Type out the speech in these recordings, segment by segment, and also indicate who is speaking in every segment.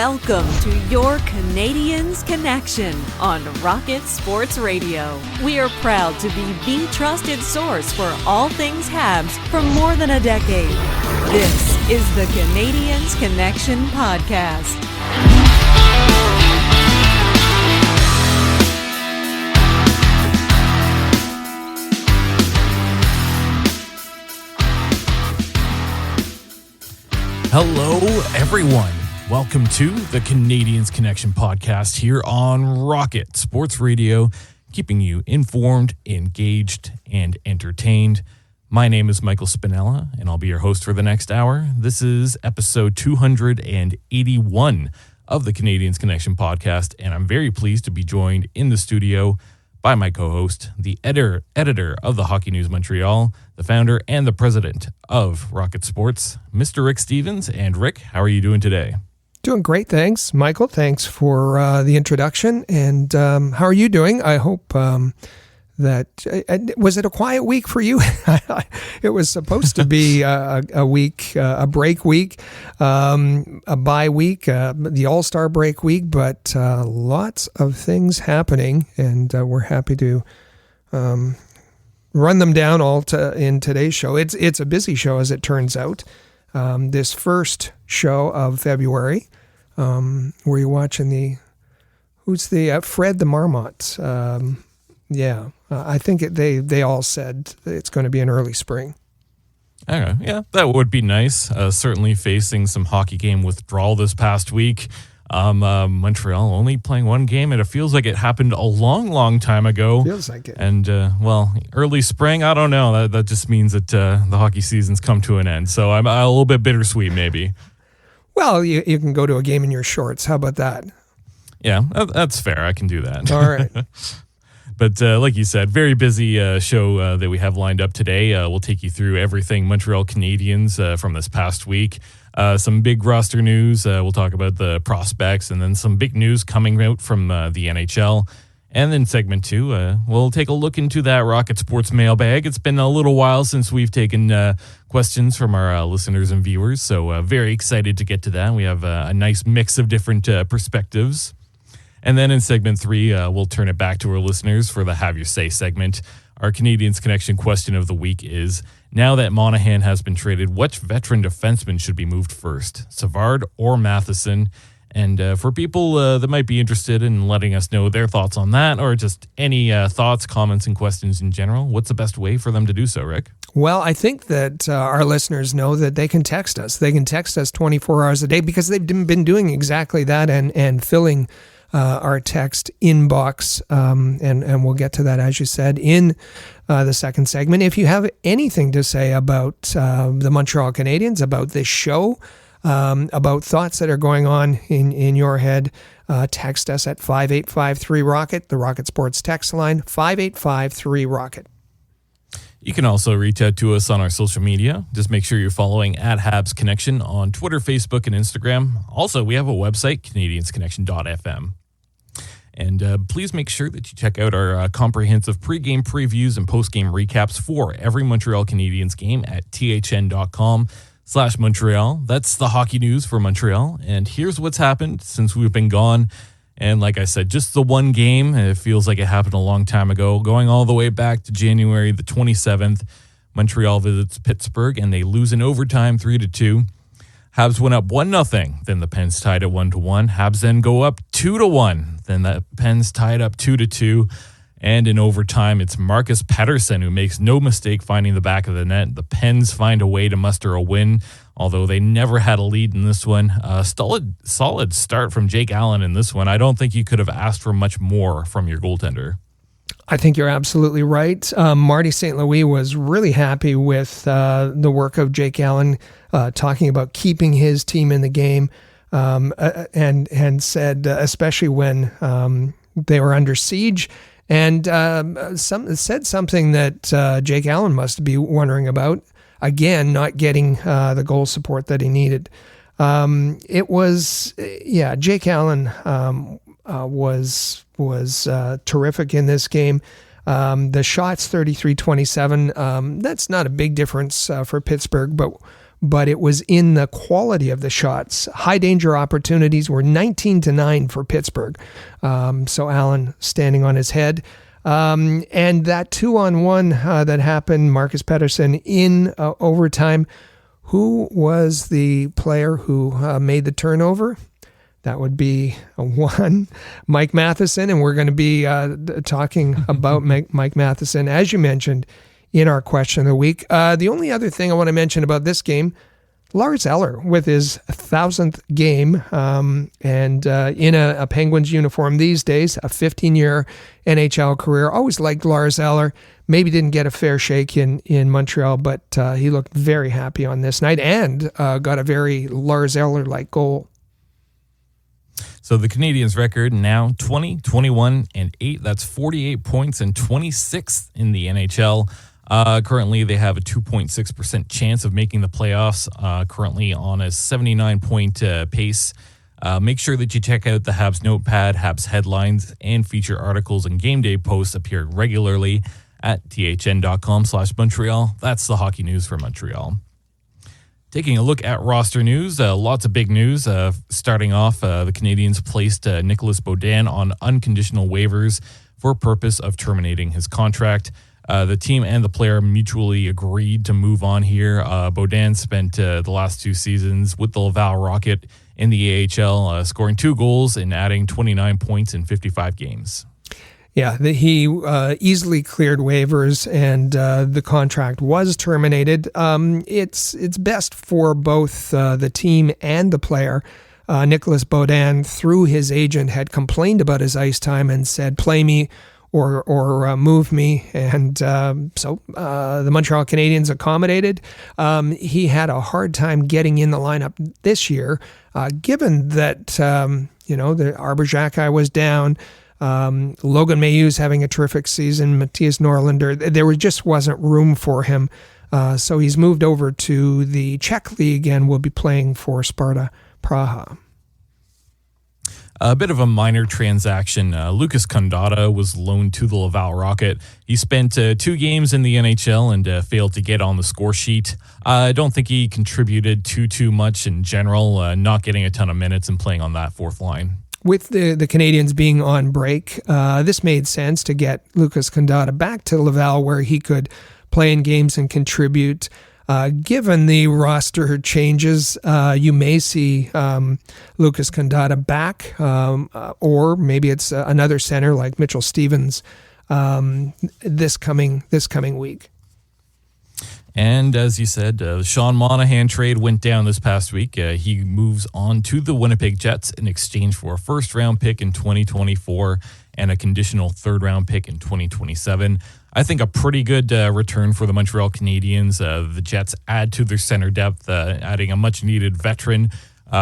Speaker 1: Welcome to your Canadiens Connection on Rocket Sports Radio. We are proud to be the trusted source for all things Habs for more than a decade. This is the Canadiens Connection Podcast.
Speaker 2: Hello, everyone. Welcome to the Canadiens Connection Podcast here on Rocket Sports Radio, keeping you informed, engaged, and entertained. My name is Michael Spinella, and I'll be your host for the next hour. This is episode 281 of the Canadiens Connection Podcast, and I'm very pleased to be joined in the studio by my co-host, the editor of the Hockey News Montreal, the founder and the president of Rocket Sports, Mr. Rick Stevens. And Rick, how are you doing today?
Speaker 3: Doing great, thanks, Michael. Thanks for the introduction. And how are you doing? I hope was it a quiet week for you? It was supposed to be a week, a break week, a bye week, the All-Star break week, but lots of things happening, and we're happy to run them down all in today's show. It's a busy show, as it turns out. This first show of February, where you're watching who's the Fred the Marmot. I think they all said it's going to be an early spring.
Speaker 2: Okay, yeah, that would be nice. Certainly facing some hockey game withdrawal this past week. Montreal only playing one game, and it feels like it happened a long time ago.
Speaker 3: Feels like it.
Speaker 2: And, early spring, I don't know. That just means that the hockey season's come to an end. So I'm a little bit bittersweet, maybe.
Speaker 3: Well, you can go to a game in your shorts. How about that?
Speaker 2: Yeah, that's fair. I can do that.
Speaker 3: All right.
Speaker 2: But like you said, very busy show that we have lined up today. We'll take you through everything Montreal Canadiens from this past week. Some big roster news. We'll talk about the prospects, and then some big news coming out from the NHL. And then segment 2, we'll take a look into that Rocket Sports Mailbag. It's been a little while since we've taken questions from our listeners and viewers, so very excited to get to that. We have a nice mix of different perspectives. And then in segment 3, we'll turn it back to our listeners for the Have Your Say segment. Our Canadiens Connection question of the week is, now that Monahan has been traded, which veteran defenseman should be moved first, Savard or Matheson? And for people that might be interested in letting us know their thoughts on that, or just any thoughts, comments, and questions in general, what's the best way for them to do so, Rick?
Speaker 3: Well, I think that our listeners know that they can text us. They can text us 24 hours a day because they've been doing exactly that and filling our text inbox, and we'll get to that, as you said, in the second segment. If you have anything to say about the Montreal Canadiens, about this show, about thoughts that are going on in your head, text us at 585-3-ROCKET, the Rocket Sports text line, 585-3-ROCKET.
Speaker 2: You can also reach out to us on our social media. Just make sure you're following at Habs Connection on Twitter, Facebook, and Instagram. Also, we have a website, canadiensconnection.fm. And please make sure that you check out our comprehensive pregame previews and postgame recaps for every Montreal Canadiens game at thn.com/Montreal. That's the hockey news for Montreal. And here's what's happened since we've been gone. And like I said, just the one game. It feels like it happened a long time ago. Going all the way back to January the 27th, Montreal visits Pittsburgh, and they lose in overtime 3-2. Habs went up 1-0. Then the Pens tied at 1-1. Habs then go up 2-1. Then the Pens tied up 2-2. And in overtime, it's Marcus Pettersson who makes no mistake finding the back of the net. The Pens find a way to muster a win, although they never had a lead in this one. Solid start from Jake Allen in this one. I don't think you could have asked for much more from your goaltender.
Speaker 3: I think you're absolutely right. Marty St. Louis was really happy with the work of Jake Allen, talking about keeping his team in the game, and said, especially when they were under siege, and said something that Jake Allen must be wondering about. Again, not getting the goal support that he needed. It was, Jake Allen was terrific in this game. The shots 33-27. That's not a big difference for Pittsburgh, but but it was in the quality of the shots. High danger opportunities were 19-9 for Pittsburgh. So Allen standing on his head. And that 2-on-1 that happened, Marcus Pettersson in overtime. Who was the player who made the turnover? That would be Mike Matheson, and we're going to be talking about Mike Matheson, as you mentioned, in our question of the week. The only other thing I want to mention about this game, Lars Eller with his 1,000th game, and in a Penguins uniform these days, a 15-year NHL career. Always liked Lars Eller. Maybe didn't get a fair shake in Montreal, but he looked very happy on this night and got a very Lars Eller-like goal.
Speaker 2: So the Canadiens' record now 20-21-8. That's 48 points and 26th in the NHL. Currently, they have a 2.6% chance of making the playoffs, currently on a 79-point pace. Make sure that you check out the Habs Notepad. Habs headlines and feature articles and game day posts appear regularly at thn.com/Montreal. That's the hockey news for Montreal. Taking a look at roster news, lots of big news. Starting off, the Canadiens placed Nicolas Beaudin on unconditional waivers for purpose of terminating his contract. The team and the player mutually agreed to move on here. Beaudin spent the last 2 seasons with the Laval Rocket in the AHL, scoring 2 goals and adding 29 points in 55 games.
Speaker 3: Yeah, he easily cleared waivers, and the contract was terminated. It's best for both the team and the player. Nicolas Beaudin, through his agent, had complained about his ice time and said, "Play me or move me," and so the Montreal Canadiens accommodated. He had a hard time getting in the lineup this year, given that the Arbor was down. Logan Mayhew's having a terrific season. Matthias Norlinder, there just wasn't room for him. So he's moved over to the Czech League and will be playing for Sparta Praha.
Speaker 2: A bit of a minor transaction. Lucas Condotta was loaned to the Laval Rocket. He spent 2 games in the NHL and failed to get on the score sheet. I don't think he contributed too much in general, not getting a ton of minutes and playing on that 4th line.
Speaker 3: With the Canadiens being on break, this made sense to get Lucas Condotta back to Laval where he could play in games and contribute. Given the roster changes, you may see Lucas Condotta back, or maybe it's another center like Mitchell Stevens this coming week.
Speaker 2: And as you said, the Sean Monahan trade went down this past week. He moves on to the Winnipeg Jets in exchange for a 1st-round pick in 2024 and a conditional 3rd-round pick in 2027. I think a pretty good return for the Montreal Canadiens. The Jets add to their center depth, adding a much-needed veteran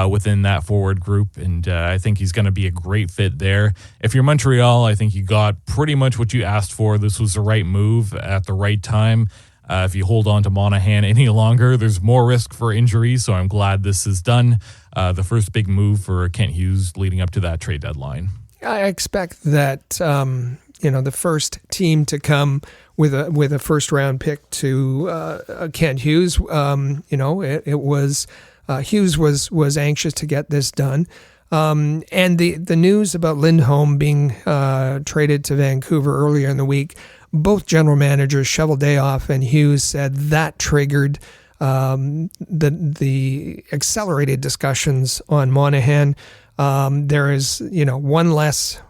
Speaker 2: within that forward group, and I think he's going to be a great fit there. If you're Montreal, I think you got pretty much what you asked for. This was the right move at the right time. If you hold on to Monahan any longer, there's more risk for injury, so I'm glad this is done. The first big move for Kent Hughes leading up to that trade deadline.
Speaker 3: I expect that the first team to come with a 1st-round pick to Kent Hughes. It was Hughes was anxious to get this done. And the news about Lindholm being traded to Vancouver earlier in the week, both general managers, Cheveldayoff and Hughes, said that triggered the accelerated discussions on Monahan. There is one less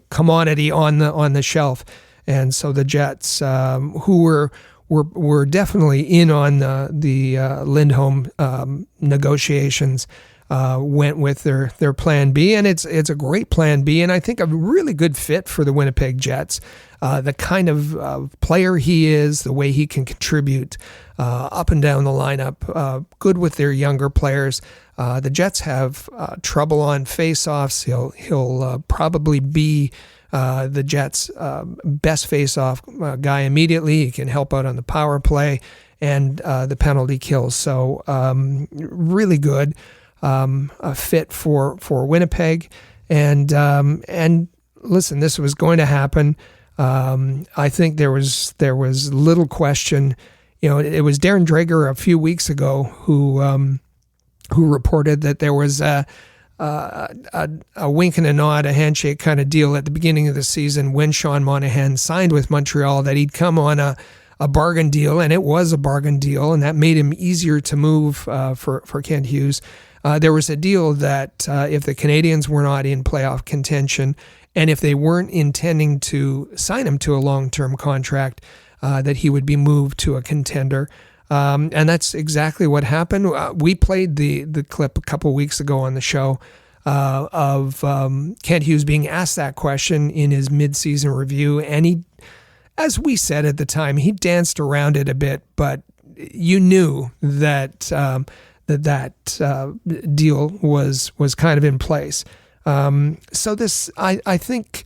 Speaker 3: commodity on the shelf, and so the Jets, who were definitely in on the Lindholm negotiations, went with their plan B, and it's a great plan B, and I think a really good fit for the Winnipeg Jets. The kind of player he is, the way he can contribute up and down the lineup, good with their younger players. The Jets have trouble on faceoffs. He'll probably be the Jets' best faceoff guy immediately. He can help out on the power play and the penalty kills. So really good. A fit for Winnipeg, and listen, this was going to happen. I think there was little question it was Darren Dreger a few weeks ago who reported that there was a wink and a nod, a handshake kind of deal at the beginning of the season when Sean Monahan signed with Montreal, that he'd come on a bargain deal, and it was a bargain deal, and that made him easier to move for Kent Hughes. There was a deal that if the Canadiens were not in playoff contention, and if they weren't intending to sign him to a long-term contract, that he would be moved to a contender. And that's exactly what happened. We played the clip a couple weeks ago on the show of Kent Hughes being asked that question in his mid-season review, and he, as we said at the time, he danced around it a bit, but you knew that that deal was kind of in place. So this, I think,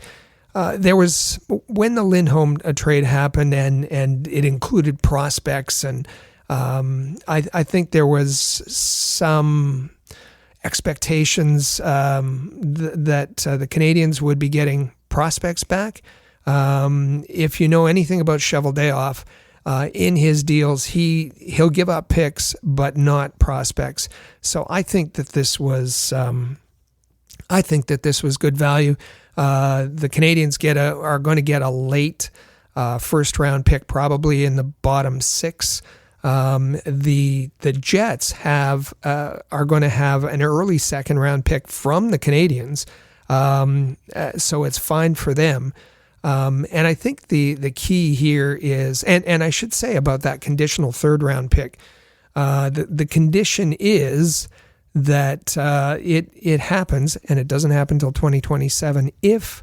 Speaker 3: there was, when the Lindholm trade happened and it included prospects, and I think there was some expectations that the Canadiens would be getting prospects back. If you know anything about Cheveldayoff, in his deals, he'll give up picks but not prospects. So I think that this was good value. The Canadiens are going to get a late first round pick, probably in the bottom 6. The Jets are going to have an early second round pick from the Canadiens, so it's fine for them. And I think the key here is, and I should say about that conditional third round pick, the condition is that it happens, and it doesn't happen until 2027, if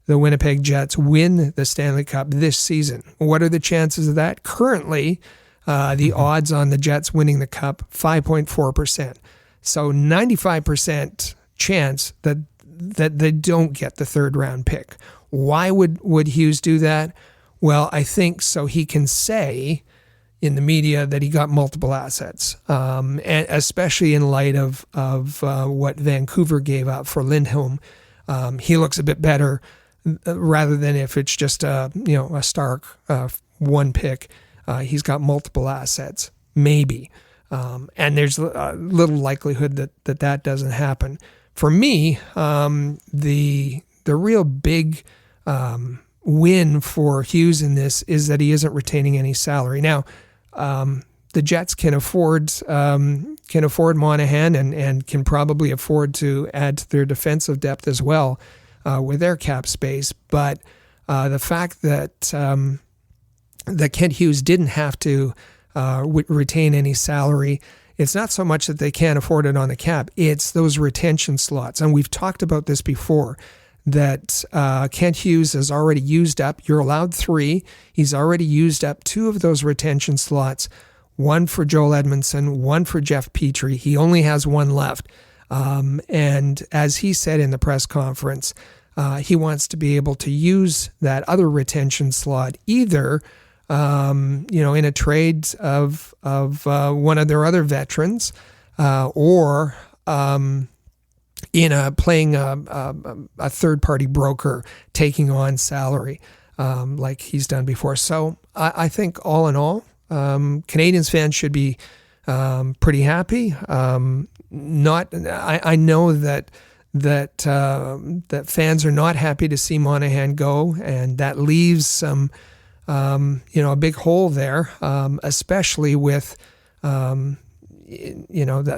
Speaker 3: the Winnipeg Jets win the Stanley Cup this season. What are the chances of that? Currently, the odds on the Jets winning the Cup, 5.4%. So 95% chance that they don't get the third round pick. Why would Hughes do that? Well, I think so he can say in the media that he got multiple assets, and especially in light of what Vancouver gave up for Lindholm. He looks a bit better rather than if it's just a stark one pick. He's got multiple assets, maybe, and there's a little likelihood that doesn't happen. For me, the real big win for Hughes in this is that he isn't retaining any salary. Now, the Jets can afford Monahan and can probably afford to add to their defensive depth as well with their cap space. But the fact that Kent Hughes didn't have to retain any salary, it's not so much that they can't afford it on the cap, it's those retention slots. And we've talked about this before, that Kent Hughes has already used up, you're allowed 3, he's already used up 2 of those retention slots, 1 for Joel Edmondson, 1 for Jeff Petrie. He only has 1 left. And as he said in the press conference, he wants to be able to use that other retention slot either in a trade of one of their other veterans, or in playing a third-party broker, taking on salary like he's done before. So I think all in all, Canadiens fans should be pretty happy. I know that fans are not happy to see Monahan go, and that leaves some a big hole there, especially with the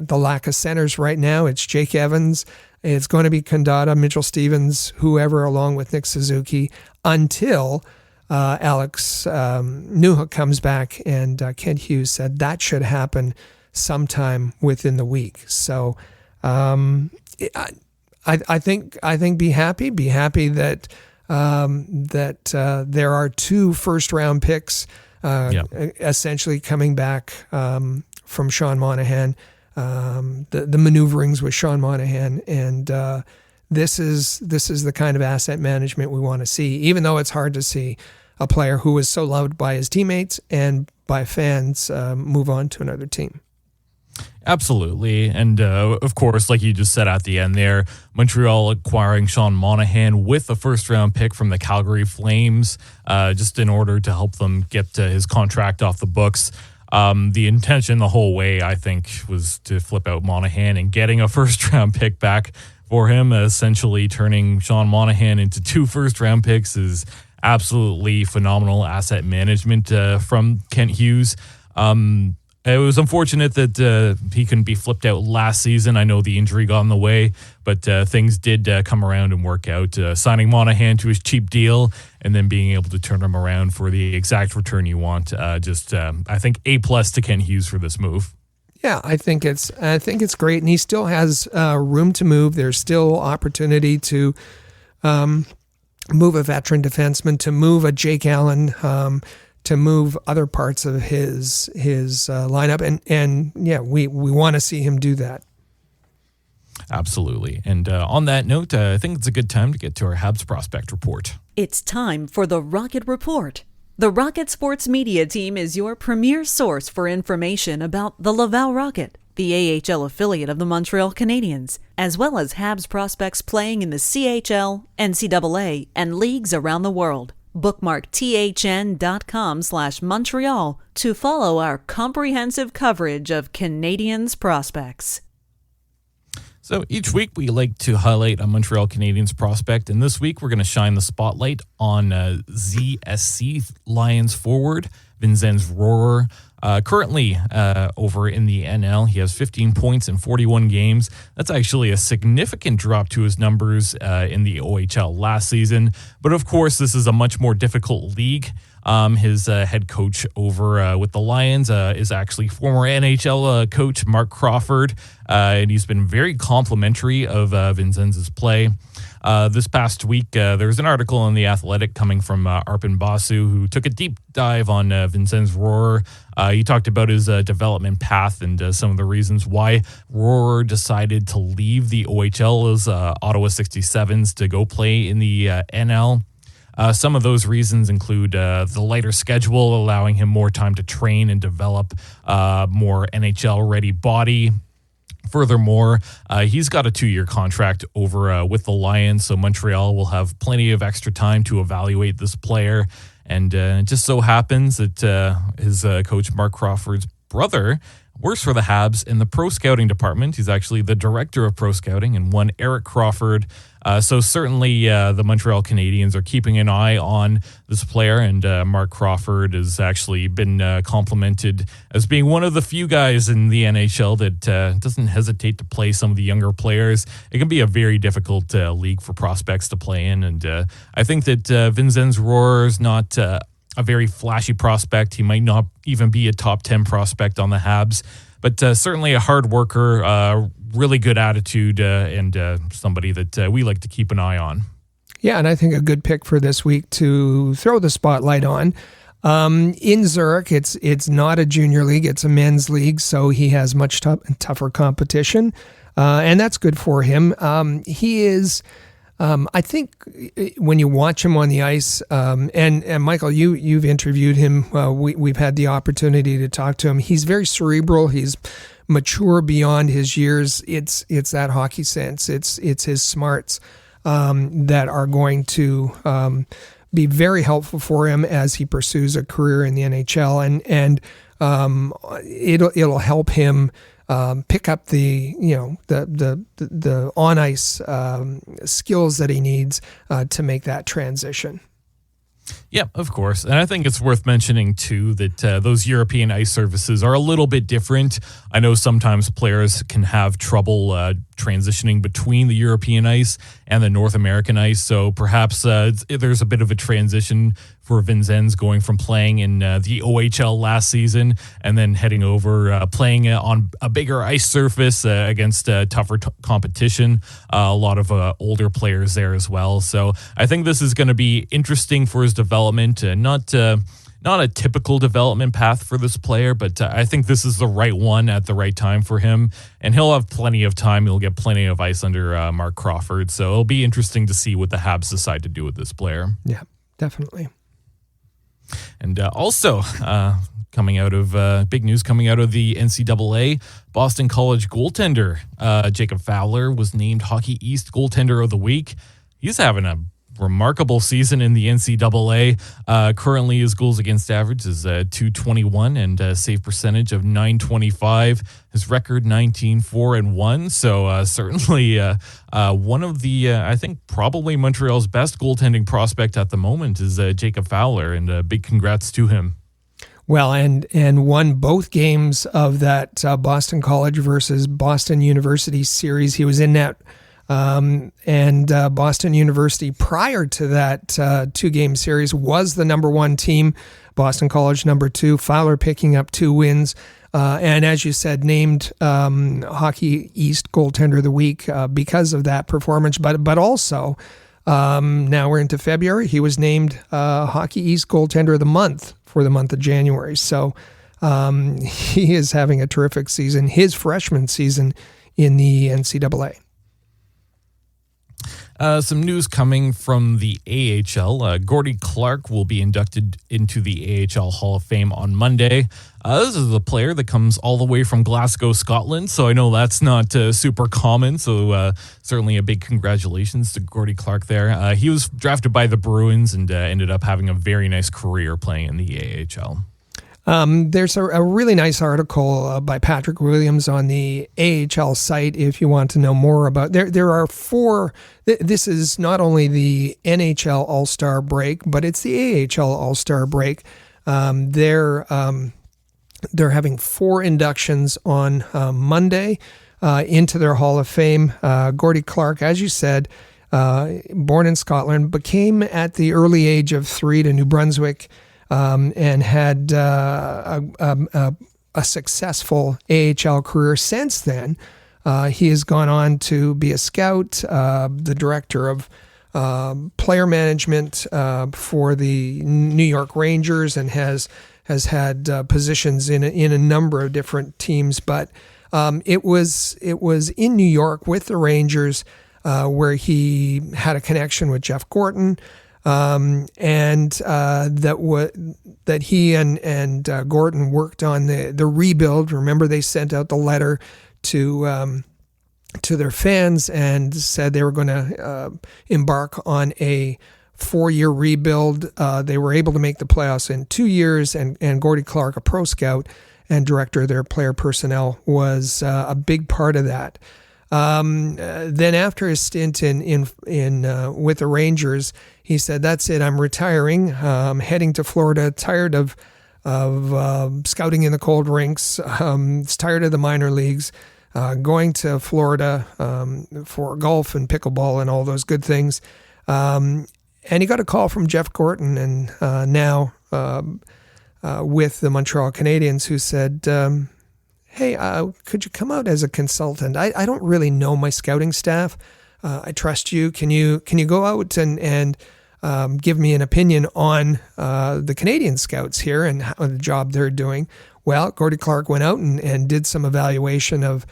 Speaker 3: lack of centers right now. It's Jake Evans, it's going to be Kandata, Mitchell Stevens, whoever, along with Nick Suzuki, until Alex Newhook comes back, and Kent Hughes said that should happen sometime within the week. So I think be happy that there are 2 first-round picks essentially coming back from Sean Monahan, the maneuverings with Sean Monahan, and this is the kind of asset management we want to see, even though it's hard to see a player who is so loved by his teammates and by fans move on to another team.
Speaker 2: Absolutely. And of course, like you just said at the end there, Montreal acquiring Sean Monahan with a first-round pick from the Calgary Flames just in order to help them get his contract off the books. The intention the whole way, I think, was to flip out Monahan and getting a first-round pick back for him. Essentially turning Sean Monahan into 2 first-round picks is absolutely phenomenal asset management from Kent Hughes. It was unfortunate that he couldn't be flipped out last season. I know the injury got in the way, but things did come around and work out. Signing Monahan to his cheap deal and then being able to turn him around for the exact return you want. I think A+ to Kent Hughes for this move.
Speaker 3: Yeah, I think it's great, and he still has room to move. There's still opportunity to move a veteran defenseman, to move a Jake Allen, to move other parts of his lineup, and yeah, we want to see him do that.
Speaker 2: Absolutely. And on that note, I think it's a good time to get to our Habs prospect report.
Speaker 1: It's time for the Rocket Report. The Rocket Sports Media Team is your premier source for information about the Laval Rocket, the AHL affiliate of the Montreal Canadiens, as well as Habs prospects playing in the CHL, NCAA, and leagues around the world. Bookmark thn.com/Montreal to follow our comprehensive coverage of Canadiens prospects.
Speaker 2: So each week we like to highlight a Montreal Canadiens prospect, and this week we're going to shine the spotlight on ZSC Lions forward Vinzenz Rohrer. Currently over in the NL, he has 15 points in 41 games. That's actually a significant drop to his numbers in the OHL last season. But of course, this is a much more difficult league. His head coach over with the Lions is actually former NHL coach Mark Crawford, and he's been very complimentary of Vincenz's play. This past week, there was an article in The Athletic coming from Arpin Basu, who took a deep dive on Vinzenz Rohrer. He talked about his development path and some of the reasons why Rohrer decided to leave the OHL as Ottawa 67s to go play in the NL. Some of those reasons include the lighter schedule, allowing him more time to train and develop more NHL-ready body. Furthermore, he's got a 2-year contract over with the Lions, so Montreal will have plenty of extra time to evaluate this player. And it just so happens that his coach, Mark Crawford's brother, works for the Habs in the pro scouting department. He's actually the director of pro scouting, and one Eric Crawford. So certainly the Montreal Canadiens are keeping an eye on this player, and Mark Crawford has actually been complimented as being one of the few guys in the NHL that doesn't hesitate to play some of the younger players. It can be a very difficult league for prospects to play in, and I think that Vinzenz Rohrer is not a very flashy prospect. He might not even be a top 10 prospect on the Habs, but certainly a hard worker, really good attitude, and somebody that we like to keep an eye on.
Speaker 3: Yeah, and I think a good pick for this week to throw the spotlight on. In Zurich, it's not a junior league, it's a men's league, so he has much tougher competition, and that's good for him. He is... I think when you watch him on the ice, and Michael, you've interviewed him. We've had the opportunity to talk to him. He's very cerebral. He's mature beyond his years. It's that hockey sense. It's his smarts that are going to be very helpful for him as he pursues a career in the NHL, and it'll help him. Pick up the on ice skills that he needs to make that transition.
Speaker 2: Yeah, of course. And I think it's worth mentioning, too, that those European ice surfaces are a little bit different. I know sometimes players can have trouble transitioning between the European ice and the North American ice. So perhaps there's a bit of a transition for Vinzenz going from playing in the OHL last season and then heading over, playing on a bigger ice surface against tougher competition. A lot of older players there as well. So I think this is going to be interesting for his development. Not a typical development path for this player, but I think this is the right one at the right time for him. And he'll have plenty of time. He'll get plenty of ice under Mark Crawford. So it'll be interesting to see what the Habs decide to do with this player.
Speaker 3: Yeah, definitely.
Speaker 2: And also coming out of big news coming out of the NCAA, Boston College goaltender Jacob Fowler was named Hockey East Goaltender of the Week. He's having a remarkable season in the NCAA. Currently, his goals against average is .221 and a save percentage of .925. His record 19-4-1. So certainly one of the I think probably Montreal's best goaltending prospect at the moment is Jacob Fowler, and big congrats to him.
Speaker 3: Well, and won both games of that Boston College versus Boston University series. He was in net. And Boston University, prior to that 2-game series, was the number 1 team. Boston College number 2. Fowler picking up 2 wins. And as you said, named Hockey East Goaltender of the Week because of that performance. But also, now we're into February, he was named Hockey East Goaltender of the Month for the month of January. So he is having a terrific season, his freshman season in the NCAA.
Speaker 2: Some news coming from the AHL. Gordie Clark will be inducted into the AHL Hall of Fame on Monday. This is a player that comes all the way from Glasgow, Scotland, so I know that's not super common, so certainly a big congratulations to Gordie Clark there. He was drafted by the Bruins and ended up having a very nice career playing in the AHL.
Speaker 3: There's a really nice article by Patrick Williams on the AHL site if you want to know more about. There are 4. This is not only the NHL All-Star break, but it's the AHL All-Star break. They're having 4 inductions on Monday into their Hall of Fame. Gordie Clark, as you said, born in Scotland, but came at the early age of 3 to New Brunswick. And had a successful AHL career since then. He has gone on to be a scout, the director of player management for the New York Rangers, and has had positions in a number of different teams. But it was in New York with the Rangers where he had a connection with Jeff Gorton. That he and Gorton worked on the rebuild. Remember, they sent out the letter to their fans and said they were going to embark on a 4-year rebuild. They were able to make the playoffs in 2 years, and Gordie Clark, a pro scout and director of their player personnel, was a big part of that. Then after his stint in with the Rangers, he said, "That's it. I'm retiring. Heading to Florida. Tired of scouting in the cold rinks. Tired of the minor leagues. Going to Florida for golf and pickleball and all those good things." And he got a call from Jeff Gorton, and now with the Montreal Canadiens, who said, "Hey, could you come out as a consultant? I don't really know my scouting staff. I trust you. Can you go out and give me an opinion on the Canadian scouts here and how the job they're doing?" Well, Gordie Clark went out and did some evaluation of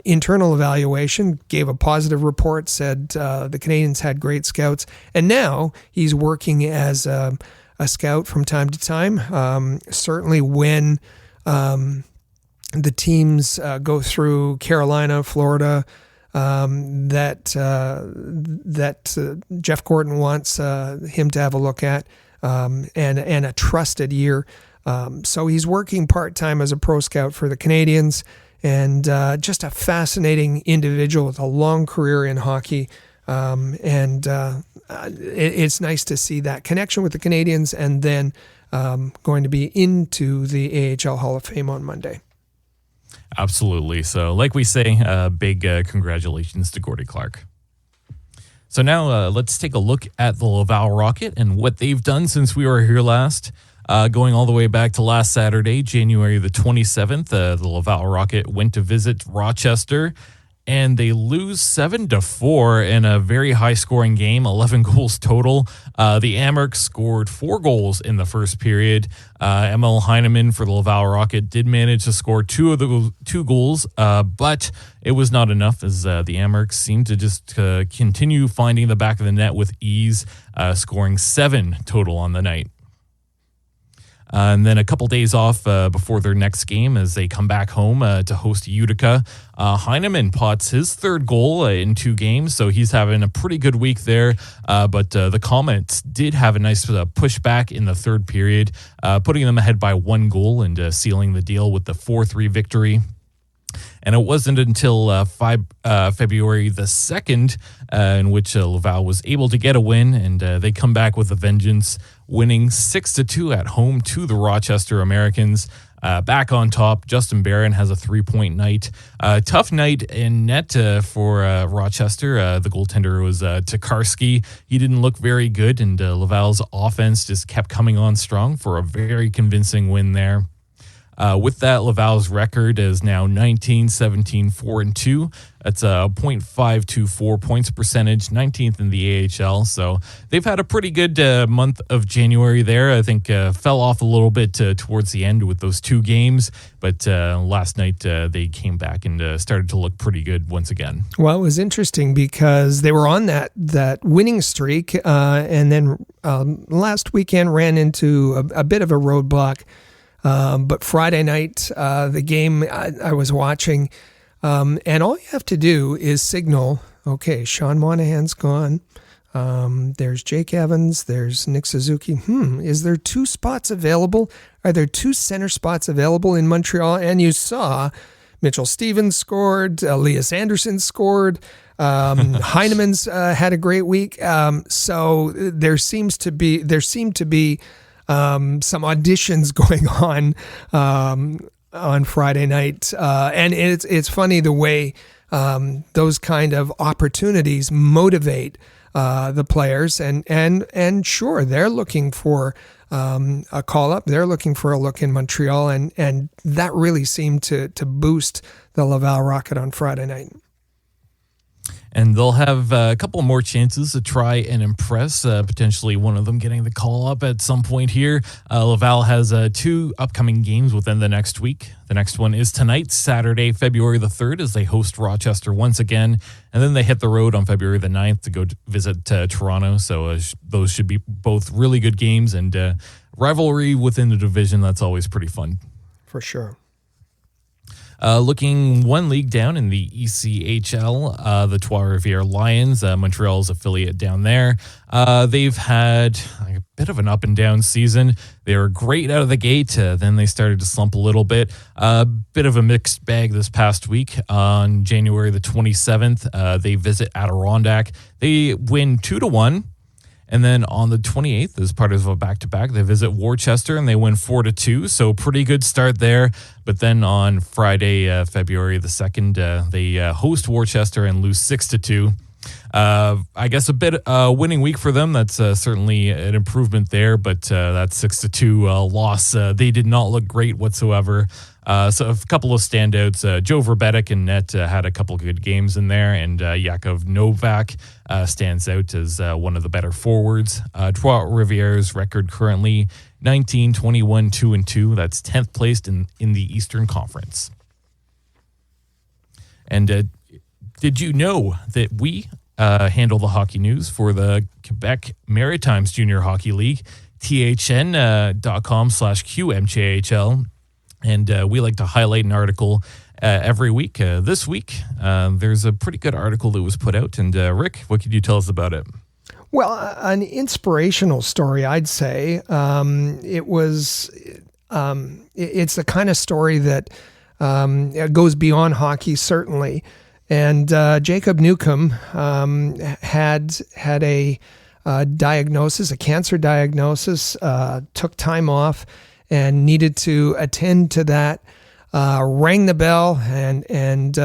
Speaker 3: internal evaluation, gave a positive report, said the Canadians had great scouts, and now he's working as a scout from time to time. Certainly when the teams go through Carolina, Florida, that Jeff Gorton wants him to have a look at, and a trusted ear. So he's working part-time as a pro scout for the Canadiens, and just a fascinating individual with a long career in hockey. It's nice to see that connection with the Canadiens, and then going to be into the AHL Hall of Fame on Monday.
Speaker 2: Absolutely. So like we say, big congratulations to Gordie Clark. So now let's take a look at the Laval Rocket and what they've done since we were here last. Going all the way back to last Saturday, January the 27th, the Laval Rocket went to visit Rochester, and they lose 7-4 in a very high-scoring game, 11 goals total. The Amerks scored 4 goals in the first period. Emil Heineman for the Laval Rocket did manage to score 2 goals, but it was not enough, as the Amerks seemed to just continue finding the back of the net with ease, scoring 7 total on the night. And then a couple days off before their next game as they come back home to host Utica. Heineman pots his third goal in 2 games, so he's having a pretty good week there. But the Comets did have a nice pushback in the third period, putting them ahead by 1 goal and sealing the deal with the 4-3 victory. And it wasn't until February the 2nd in which Laval was able to get a win, and they come back with a vengeance, winning 6-2 at home to the Rochester Americans. Back on top, Justin Barron has a 3-point night. Tough night in net for Rochester. The goaltender was Tokarski. He didn't look very good, and Laval's offense just kept coming on strong for a very convincing win there. With that, Laval's record is now 19-17-4-2. That's a .524 points percentage, 19th in the AHL. So they've had a pretty good month of January there. I think fell off a little bit towards the end with those 2 games. But last night they came back and started to look pretty good once again.
Speaker 3: Well, it was interesting because they were on that winning streak and then last weekend ran into a bit of a roadblock. But Friday night, the game I was watching, and all you have to do is signal, okay, Sean Monahan's gone. There's Jake Evans. There's Nick Suzuki. Is there 2 spots available? Are there 2 center spots available in Montreal? And you saw Mitchell Stevens scored. Elias Anderson scored. Heinemann's had a great week. So there seemed to be some auditions going on Friday night, and it's funny the way those kind of opportunities motivate the players, and sure, they're looking for a call up, they're looking for a look in Montreal, and that really seemed to boost the Laval Rocket on Friday night.
Speaker 2: And they'll have a couple more chances to try and impress, potentially one of them getting the call up at some point here. Laval has 2 upcoming games within the next week. The next one is tonight, Saturday, February the 3rd, as they host Rochester once again. And then they hit the road on February the 9th to go visit Toronto. So those should be both really good games, and rivalry within the division, that's always pretty fun.
Speaker 3: For sure.
Speaker 2: Looking one league down in the ECHL, the Trois-Rivières Lions, Montreal's affiliate down there. They've had a bit of an up and down season. They were great out of the gate. Then they started to slump a little bit. A bit of a mixed bag this past week. On January the 27th, they visit Adirondack. They win 2-1. And then on the 28th, as part of a back-to-back, they visit Worcester and they win 4-2. So pretty good start there. But then on Friday, February the 2nd, they host Worcester and lose 6-2. I guess a bit winning week for them. That's certainly an improvement there. But that 6-2 loss, they did not look great whatsoever. So a couple of standouts. Joe Verbetic and net had a couple good games in there, and Yakov Novak stands out as one of the better forwards. Trois-Rivières record currently 19-21-2-2. That's 10th placed in the Eastern Conference. And did you know that we handle the hockey news for the Quebec Maritimes Junior Hockey League, THN.com/QMJHL. And we like to highlight an article every week. This week, there's a pretty good article that was put out. And Rick, what could you tell us about it?
Speaker 3: Well, an inspirational story, I'd say. It's the kind of story that goes beyond hockey, certainly. And Jacob Newcomb had a diagnosis, a cancer diagnosis, took time off and needed to attend to that, rang the bell, and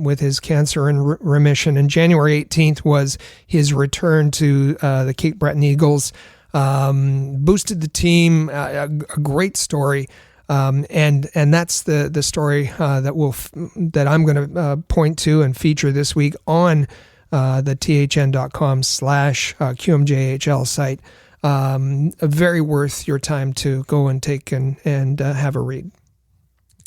Speaker 3: with his cancer in remission. And January 18th was his return to the Cape Breton Eagles, boosted the team, a great story. And that's the story that I'm going to point to and feature this week on the THN.com/QMJHL site. Very worth your time to go and take and have a read.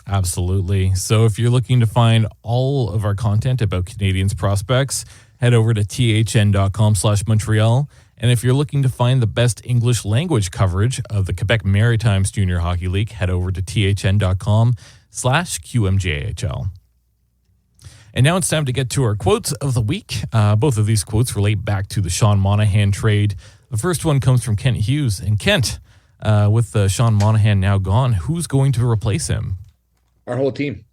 Speaker 2: Absolutely. So if you're looking to find all of our content about Canadiens prospects, head over to THN.com/Montreal. And if you're looking to find the best English language coverage of the Quebec Maritimes Junior Hockey League, head over to thn.com/QMJHL. And now it's time to get to our quotes of the week. Both of these quotes relate back to the Sean Monahan trade. The first one comes from Kent Hughes. And Kent, with Sean Monahan now gone, who's going to replace him?
Speaker 4: Our whole team.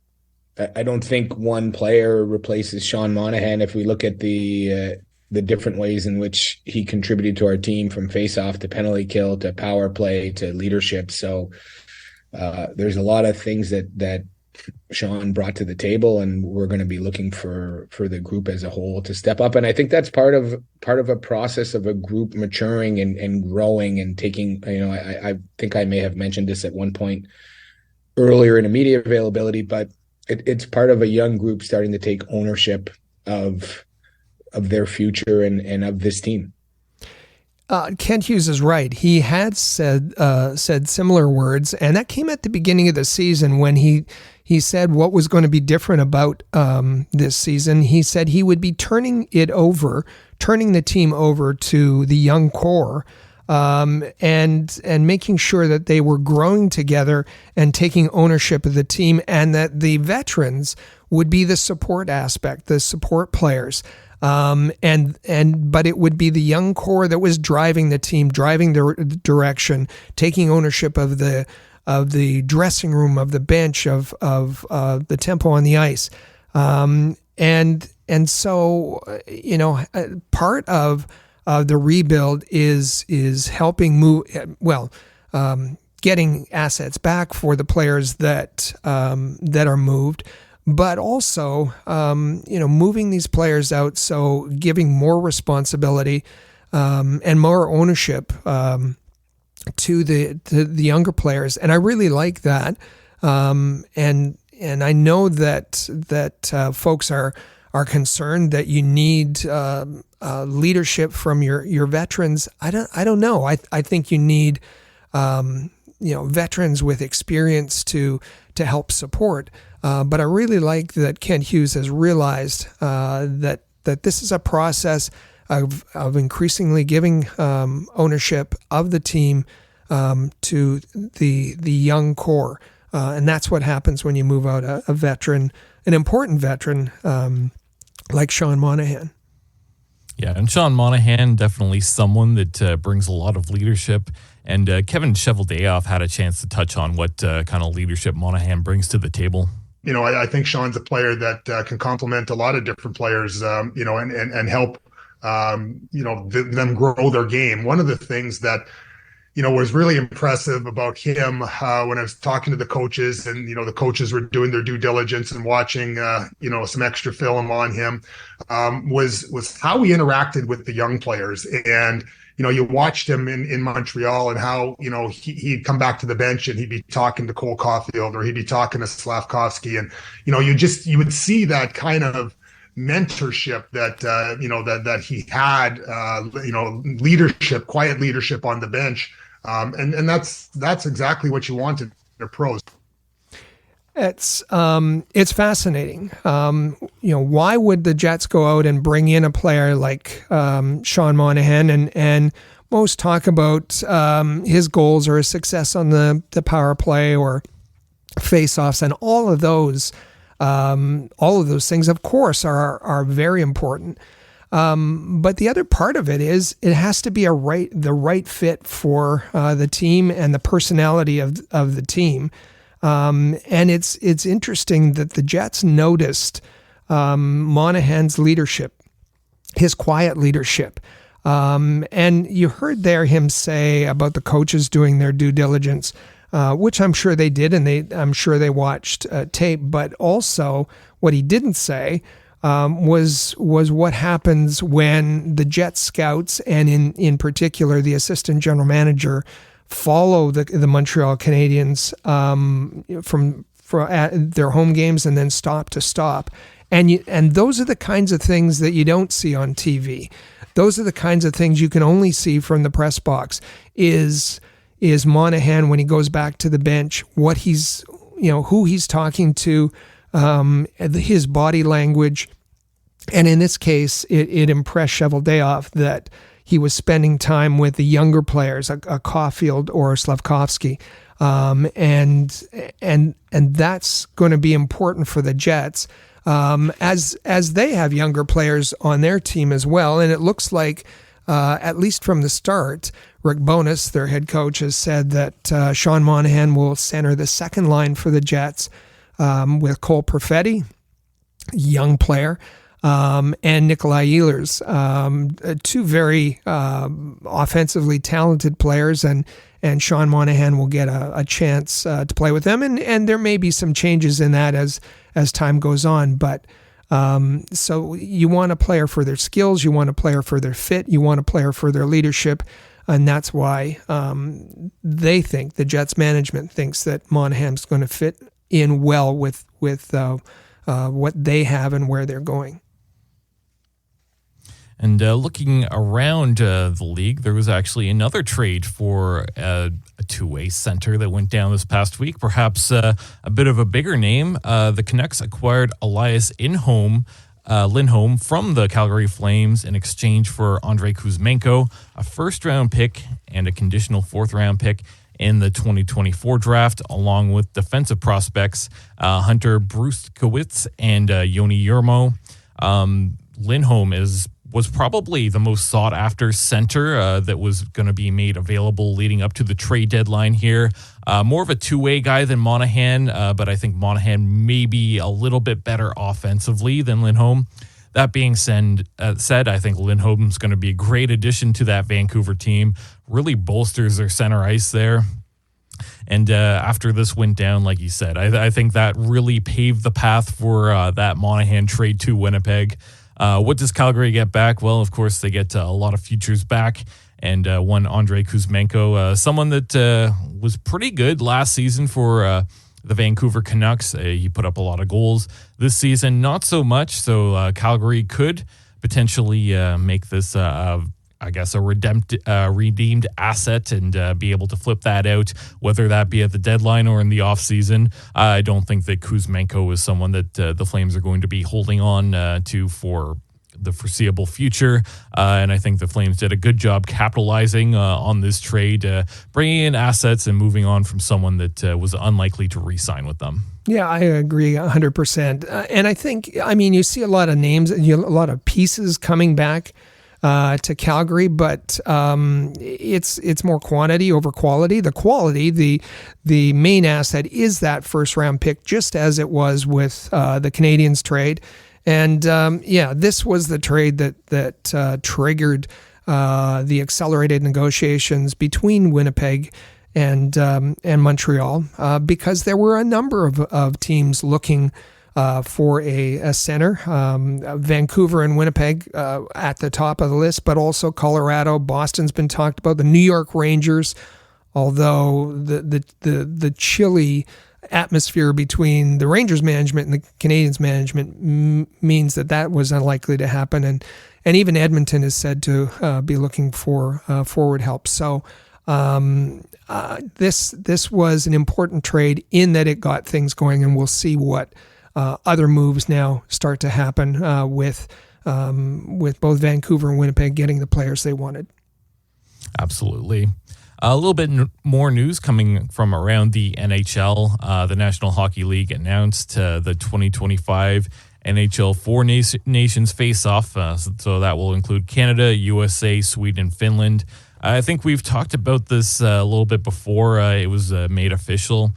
Speaker 4: I don't think one player replaces Sean Monahan. If we look at the different ways in which he contributed to our team, from face-off to penalty kill to power play to leadership. So there's a lot of things that Sean brought to the table, and we're going to be looking for the group as a whole to step up. And I think that's part of a process of a group maturing and growing and taking, I think I may have mentioned this at one point earlier in a media availability, but it's part of a young group starting to take ownership of their future and of this team.
Speaker 3: Kent Hughes is right. He had said similar words, and that came at the beginning of the season when he said what was going to be different about this season. He said he would be turning the team over to the young core, and making sure that they were growing together and taking ownership of the team, and that the veterans would be the support aspect, the support players. But it would be the young core that was driving the team, driving the direction, taking ownership of the dressing room, of the bench, of the tempo on the ice, and so part of the rebuild is helping move getting assets back for the players that are moved. But also, moving these players out, so giving more responsibility and more ownership to the younger players, and I really like that. And I know that folks are concerned that you need leadership from your veterans. I don't know. I think you need veterans with experience to help support. But I really like that Kent Hughes has realized that this is a process of increasingly giving ownership of the team to the young core, and that's what happens when you move out a veteran, an important veteran like Sean Monahan.
Speaker 2: Yeah, and Sean Monahan, definitely someone that brings a lot of leadership. And Kevin Cheveldayoff had a chance to touch on what kind of leadership Monahan brings to the table.
Speaker 5: I think Sean's a player that can complement a lot of different players, and help, them grow their game. One of the things that, was really impressive about him when I was talking to the coaches, and, the coaches were doing their due diligence and watching, some extra film on him, was how he interacted with the young players. And, you watched him in Montreal, and how, he'd come back to the bench and he'd be talking to Cole Caulfield, or he'd be talking to Slavkovsky. And, you would see that kind of mentorship that, that he had, leadership, quiet leadership on the bench. And that's exactly what you wanted in pros.
Speaker 3: It's fascinating. Why would the Jets go out and bring in a player like Sean Monahan, and most talk about his goals or his success on the power play or face-offs, and all of those things, of course, are very important. But the other part of it is it has to be the right fit for the team and the personality of the team. And it's interesting that the Jets noticed Monahan's leadership, his quiet leadership. And you heard him say about the coaches doing their due diligence, which I'm sure they did, and I'm sure they watched tape. But also, what he didn't say was what happens when the Jets scouts, and in particular the assistant general manager, follow the Montreal Canadiens from their home games and then stop to stop. And those are the kinds of things that you don't see on TV. Those are the kinds of things you can only see from the press box. Is Monahan, when he goes back to the bench, what he's, who he's talking to, his body language. And in this case, it impressed Cheveldayoff that he was spending time with the younger players, a Caulfield or a Slavkovsky. And that's going to be important for the Jets, as they have younger players on their team as well. And it looks like, at least from the start, Rick Bowness, their head coach, has said that Sean Monahan will center the second line for the Jets, with Cole Perfetti, young player, and Nikolai Ehlers, two very offensively talented players, and Sean Monahan will get a chance to play with them, and there may be some changes in that as time goes on. But so you want a player for their skills, you want a player for their fit, you want a player for their leadership, and that's why they think, the Jets management thinks, that Monahan's going to fit in well with what they have and where they're going.
Speaker 2: And looking around the league, there was actually another trade for a two-way center that went down this past week. Perhaps a bit of a bigger name. The Canucks acquired Elias Lindholm from the Calgary Flames in exchange for Andrei Kuzmenko, a first-round pick and a conditional fourth-round pick in the 2024 draft, along with defensive prospects Hunter Bruskowitz and Yoni Yermo. Lindholm was probably the most sought-after center that was going to be made available leading up to the trade deadline here. More of a two-way guy than Monahan, but I think Monahan may be a little bit better offensively than Lindholm. That being said, I think Lindholm's going to be a great addition to that Vancouver team. Really bolsters their center ice there. And after this went down, like you said, I think that really paved the path for that Monahan trade to Winnipeg. What does Calgary get back? Well, of course, they get a lot of futures back, and one Andrei Kuzmenko, someone that was pretty good last season for the Vancouver Canucks. He put up a lot of goals this season, not so much. So Calgary could potentially make this, I guess, a redeemed asset and be able to flip that out, whether that be at the deadline or in the offseason. I don't think that Kuzmenko is someone that the Flames are going to be holding on to for the foreseeable future. And I think the Flames did a good job capitalizing on this trade, bringing in assets and moving on from someone that was unlikely to re-sign with them.
Speaker 3: Yeah, I agree 100%. And I think, you see a lot of names, a lot of pieces coming back to Calgary, but it's more quantity over quality. The quality, the main asset is that first round pick, just as it was with the Canadiens trade. And this was the trade that triggered the accelerated negotiations between Winnipeg and Montreal, because there were a number of teams looking for a center. Vancouver and Winnipeg at the top of the list, but also Colorado. Boston's been talked about. The New York Rangers, although the chilly atmosphere between the Rangers management and the Canadiens management means that was unlikely to happen. And even Edmonton is said to be looking for forward help. So this was an important trade in that it got things going, and we'll see what other moves now start to happen with both Vancouver and Winnipeg getting the players they wanted.
Speaker 2: Absolutely. A little bit more news coming from around the NHL. The National Hockey League announced the 2025 NHL Four Nations face-off. So that will include Canada, USA, Sweden, Finland. I think we've talked about this a little bit before it was made official.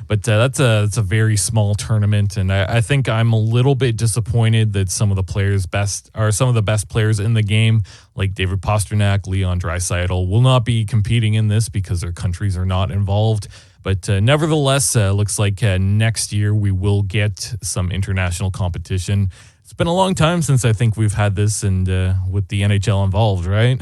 Speaker 2: But it's a very small tournament, and I think I'm a little bit disappointed that some of the best players in the game, like David Pastrnak, Leon Draisaitl, will not be competing in this because their countries are not involved. But nevertheless, looks like next year we will get some international competition. It's been a long time since I think we've had this, and with the NHL involved, right?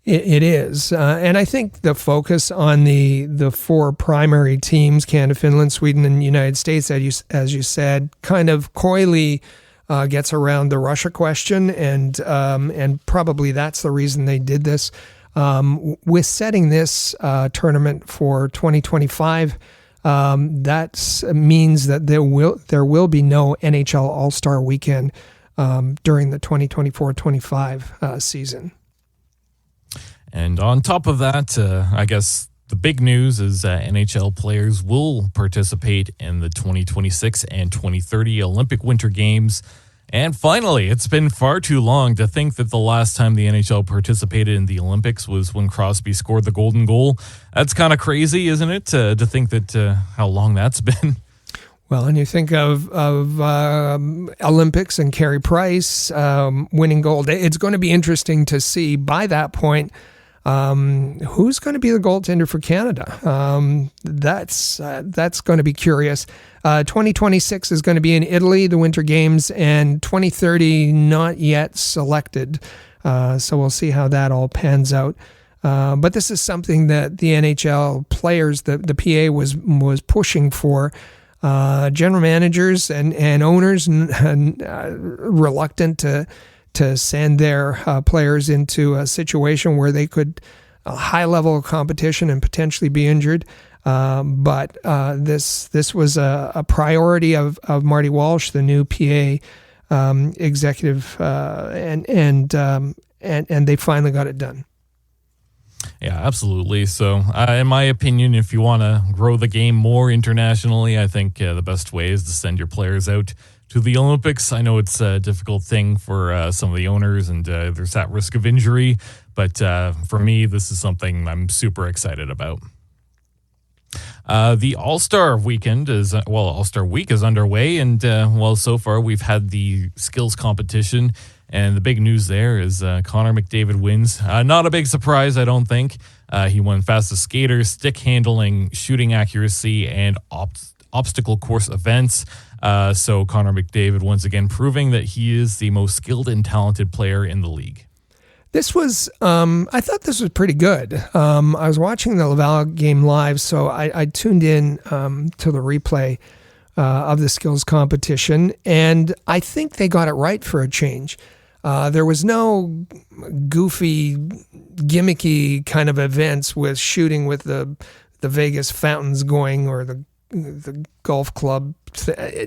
Speaker 3: It is. And I think the focus on the four primary teams, Canada, Finland, Sweden, and United States, as you said, kind of coyly gets around the Russia question, and probably that's the reason they did this. With setting this tournament for 2025, that means that there will be no NHL All-Star Weekend during the 2024-25 season.
Speaker 2: And on top of that, I guess the big news is that NHL players will participate in the 2026 and 2030 Olympic Winter Games. And finally, it's been far too long to think that the last time the NHL participated in the Olympics was when Crosby scored the golden goal. That's kind of crazy, isn't it, to think that how long that's been?
Speaker 3: Well, and you think of Olympics and Carey Price winning gold. It's going to be interesting to see by that point who's going to be the goaltender for Canada. That's going to be curious. 2026 is going to be in Italy, the Winter Games, and 2030 not yet selected. So we'll see how that all pans out. But this is something that the NHL players, the PA was pushing for. General managers and owners reluctant to send their players into a situation where they could a high level of competition and potentially be injured. But this was a priority of Marty Walsh, the new PA executive, and they finally got it done.
Speaker 2: Yeah, absolutely. So, in my opinion, if you want to grow the game more internationally, I think the best way is to send your players out to the Olympics. I know it's a difficult thing for some of the owners, and there's that risk of injury. But for me, this is something I'm super excited about. The All-Star weekend All-Star week is underway, and so far we've had the skills competition. And the big news there is Connor McDavid wins. Not a big surprise, I don't think. He won fastest skater, stick handling, shooting accuracy, and obstacle course events. So Connor McDavid once again proving that he is the most skilled and talented player in the league.
Speaker 3: This was, I thought this was pretty good. I was watching the Laval game live, so I tuned in to the replay of the skills competition, and I think they got it right for a change. There was no goofy, gimmicky kind of events with shooting with the Vegas fountains going or the golf club.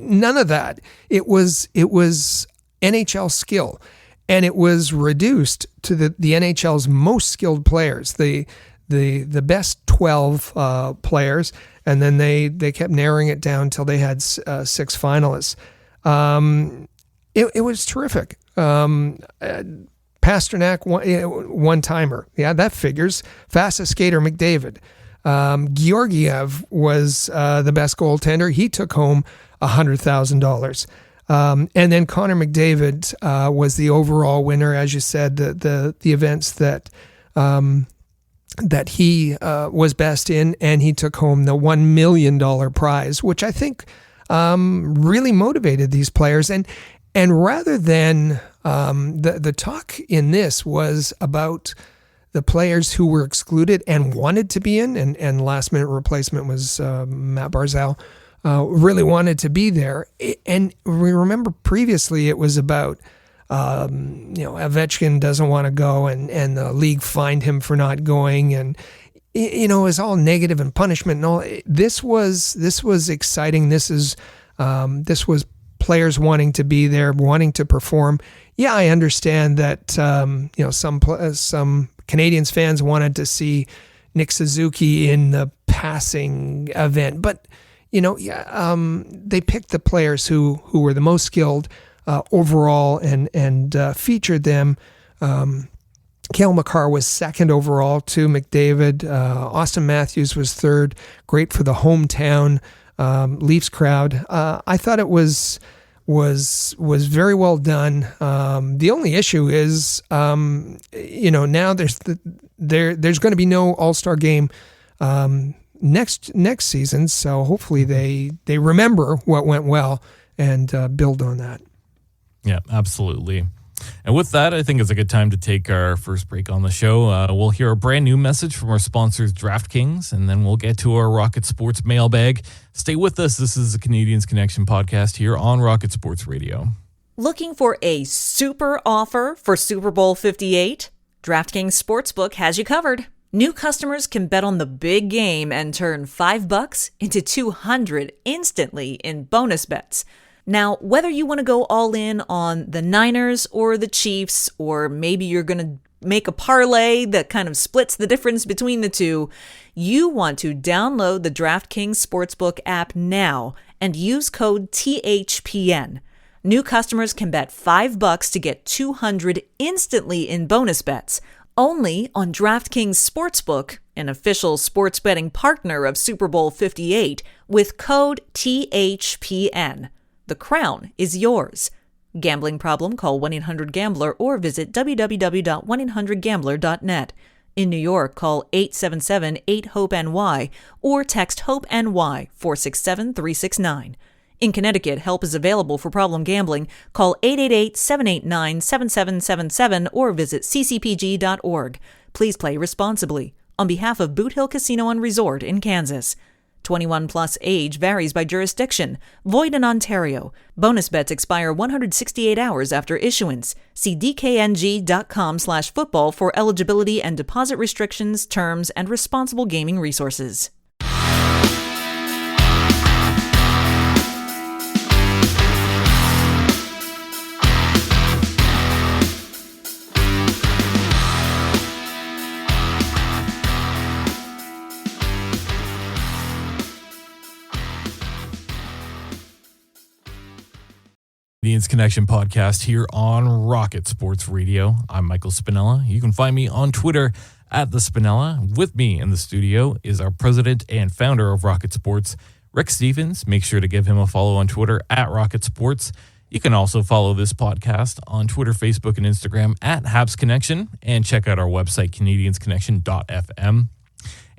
Speaker 3: None of that. It was NHL skill, and it was reduced to the NHL's most skilled players, the best 12 players, and then they kept narrowing it down until they had 6 finalists. It was terrific. Pasternak, one-timer. Yeah, that figures. Fastest skater, McDavid. Georgiev was the best goaltender. He took home $100,000. And then Connor McDavid was the overall winner, as you said, the events that he was best in, and he took home the $1 million prize, which I think really motivated these players. And rather than the talk in this was about the players who were excluded and wanted to be in, and last minute replacement was Matt Barzal, really wanted to be there. And we remember previously it was about Ovechkin doesn't want to go, and the league fined him for not going, and it was all negative and punishment and all. This was exciting. This was players wanting to be there, wanting to perform. Yeah, I understand that some Canadiens fans wanted to see Nick Suzuki in the passing event, but they picked the players who were the most skilled overall and featured them. Cale Makar was second overall to McDavid. Austin Matthews was third. Great for the hometown Leafs crowd. I thought it was very well done. The only issue is, now there's going to be no All-Star game next season. So hopefully they remember what went well and build on that.
Speaker 2: Yeah, absolutely. And with that, I think it's a good time to take our first break on the show. We'll hear a brand new message from our sponsors, DraftKings, and then we'll get to our Rocket Sports mailbag. Stay with us. This is the Canadiens Connection podcast here on Rocket Sports Radio.
Speaker 1: Looking for a super offer for Super Bowl 58? DraftKings Sportsbook has you covered. New customers can bet on the big game and turn $5 into $200 instantly in bonus bets. Now, whether you want to go all in on the Niners or the Chiefs, or maybe you're going to make a parlay that kind of splits the difference between the two, you want to download the DraftKings Sportsbook app now and use code THPN. New customers can bet $5 to get $200 instantly in bonus bets, only on DraftKings Sportsbook, an official sports betting partner of Super Bowl 58, with code THPN. The crown is yours. Gambling problem? Call 1-800-GAMBLER or visit www.1800gambler.net. In New York, call 877-8-HOPE-NY or text HOPE-NY 467-369. In Connecticut, help is available for problem gambling. Call 888-789-7777 or visit ccpg.org. Please play responsibly. On behalf of Boot Hill Casino and Resort in Kansas. 21 plus age varies by jurisdiction. Void in Ontario. Bonus bets expire 168 hours after issuance. See dkng.com/football for eligibility and deposit restrictions, terms, and responsible gaming resources.
Speaker 2: Canadiens Connection podcast here on Rocket Sports Radio. I'm Michael Spinella. You can find me on Twitter at the Spinella. With me in the studio is our president and founder of Rocket Sports, Rick Stevens. Make sure to give him a follow on Twitter at Rocket Sports. You can also follow this podcast on Twitter, Facebook, and Instagram at Habs Connection, and check out our website, canadiensconnection.fm.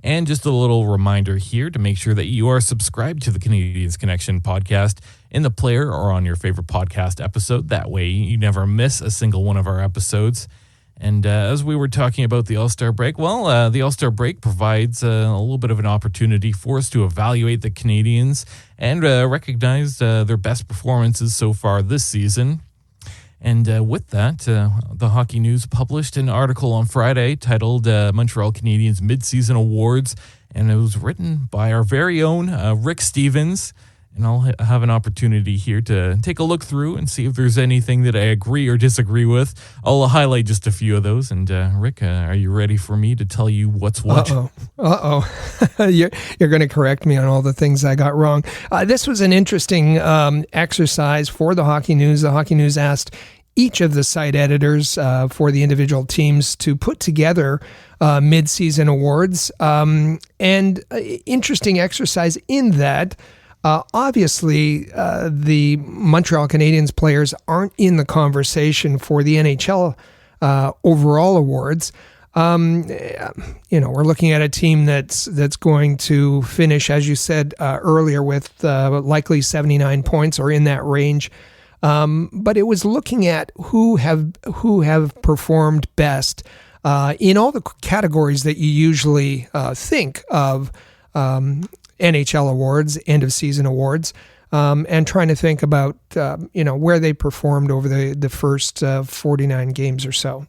Speaker 2: And just a little reminder here to make sure that you are subscribed to the Canadiens Connection podcast in the player or on your favorite podcast episode. That way you never miss a single one of our episodes. And as we were talking about the All-Star break, the All-Star break provides a little bit of an opportunity for us to evaluate the Canadiens and recognize their best performances so far this season. And with that, the Hockey News published an article on Friday titled Montreal Canadiens Midseason Awards, and it was written by our very own Rick Stevens. And I'll have an opportunity here to take a look through and see if there's anything that I agree or disagree with. I'll highlight just a few of those. And Rick, are you ready for me to tell you what's what?
Speaker 3: You're going to correct me on all the things I got wrong. This was an interesting exercise for the Hockey News. The Hockey News asked each of the site editors for the individual teams to put together mid-season awards. And interesting exercise in that obviously, the Montreal Canadiens players aren't in the conversation for the NHL overall awards. We're looking at a team that's going to finish, as you said earlier, with likely 79 points or in that range. But it was looking at who have performed best in all the categories that you usually think of. NHL awards, end of season awards, and trying to think about where they performed over the first 49 games or so.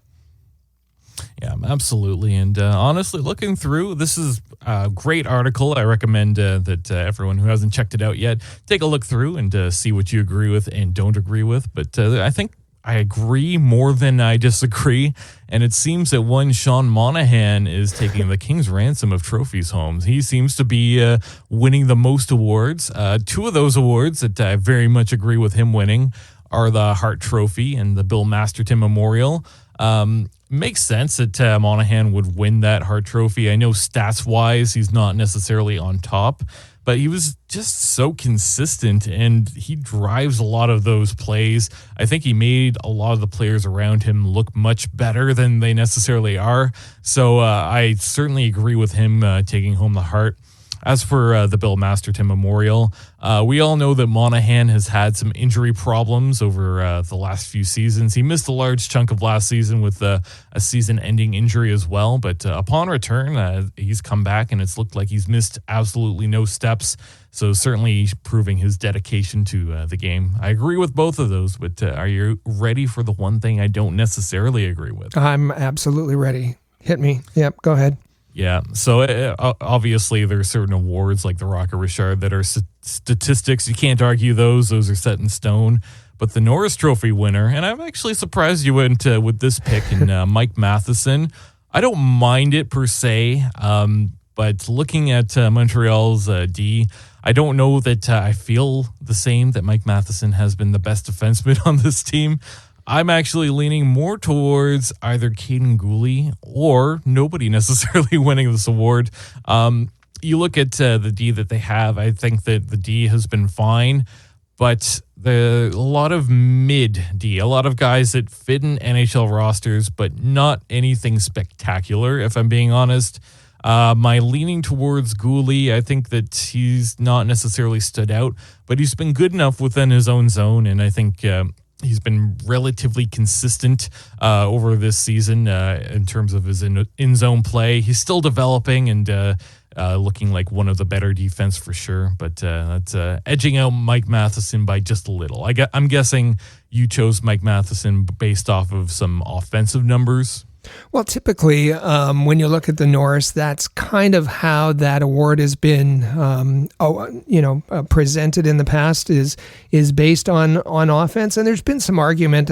Speaker 2: Yeah, absolutely. And honestly, looking through, this is a great article. I recommend that everyone who hasn't checked it out yet, take a look through and see what you agree with and don't agree with. But I think I agree more than I disagree, and it seems that one Sean Monahan is taking the king's ransom of trophies home. He seems to be winning the most awards. Two of those awards that I very much agree with him winning are the Hart Trophy and the Bill Masterton Memorial. Makes sense that Monahan would win that Hart Trophy. I know stats-wise he's not necessarily on top, but he was just so consistent, and he drives a lot of those plays. I think he made a lot of the players around him look much better than they necessarily are. So I certainly agree with him taking home the Hart. As for the Bill Masterton Memorial, we all know that Monahan has had some injury problems over the last few seasons. He missed a large chunk of last season with a season-ending injury as well, but upon return, he's come back, and it's looked like he's missed absolutely no steps, so certainly proving his dedication to the game. I agree with both of those, but are you ready for the one thing I don't necessarily agree with?
Speaker 3: I'm absolutely ready. Hit me. Yep, go ahead.
Speaker 2: Yeah, so obviously there are certain awards like the Rocket Richard that are statistics. You can't argue those. Those are set in stone. But the Norris Trophy winner, and I'm actually surprised you went with this pick in Mike Matheson. I don't mind it per se, but looking at Montreal's D, I don't know that I feel the same that Mike Matheson has been the best defenseman on this team. I'm actually leaning more towards either Caden Gooley or nobody necessarily winning this award. You look at the D that they have, I think that the D has been fine, but a lot of mid D, a lot of guys that fit in NHL rosters, but not anything spectacular, if I'm being honest. My leaning towards Gooley, I think that he's not necessarily stood out, but he's been good enough within his own zone, and I think he's been relatively consistent over this season in terms of his in-zone play. He's still developing and looking like one of the better defense for sure, but that's edging out Mike Matheson by just a little. I'm guessing you chose Mike Matheson based off of some offensive numbers.
Speaker 3: Well, typically, when you look at the Norris, that's kind of how that award has been, presented in the past. Is based on offense, and there's been some argument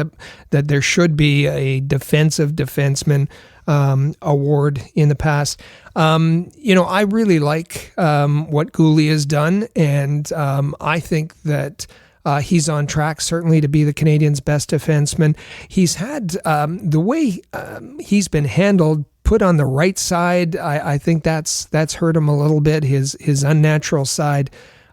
Speaker 3: that there should be a defensive defenseman award in the past. I really like what Gooley has done, and I think that. He's on track, certainly, to be the Canadiens' best defenseman. He's had the way he's been handled, put on the right side. I think that's hurt him a little bit. His unnatural side.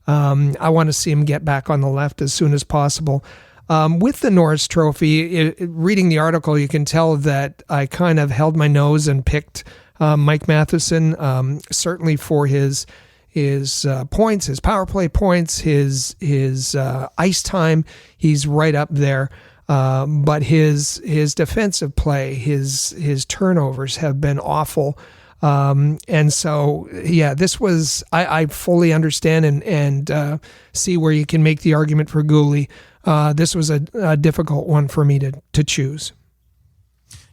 Speaker 3: I want to see him get back on the left as soon as possible. With the Norris Trophy, reading the article, you can tell that I kind of held my nose and picked Mike Matheson, certainly for his points, his power play points, his ice time, he's right up there. But his defensive play, his turnovers have been awful. And so, this was, I fully understand and see where you can make the argument for Gooley. This was a difficult one for me to choose.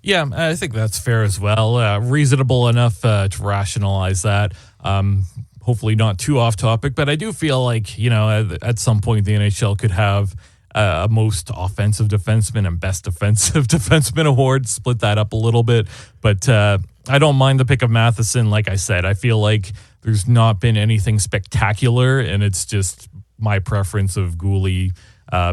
Speaker 2: Yeah, I think that's fair as well. Reasonable enough to rationalize that. Hopefully not too off topic, but I do feel like, at some point the NHL could have a most offensive defenseman and best defensive defenseman award, split that up a little bit. But I don't mind the pick of Matheson. Like I said, I feel like there's not been anything spectacular, and it's just my preference of Gooley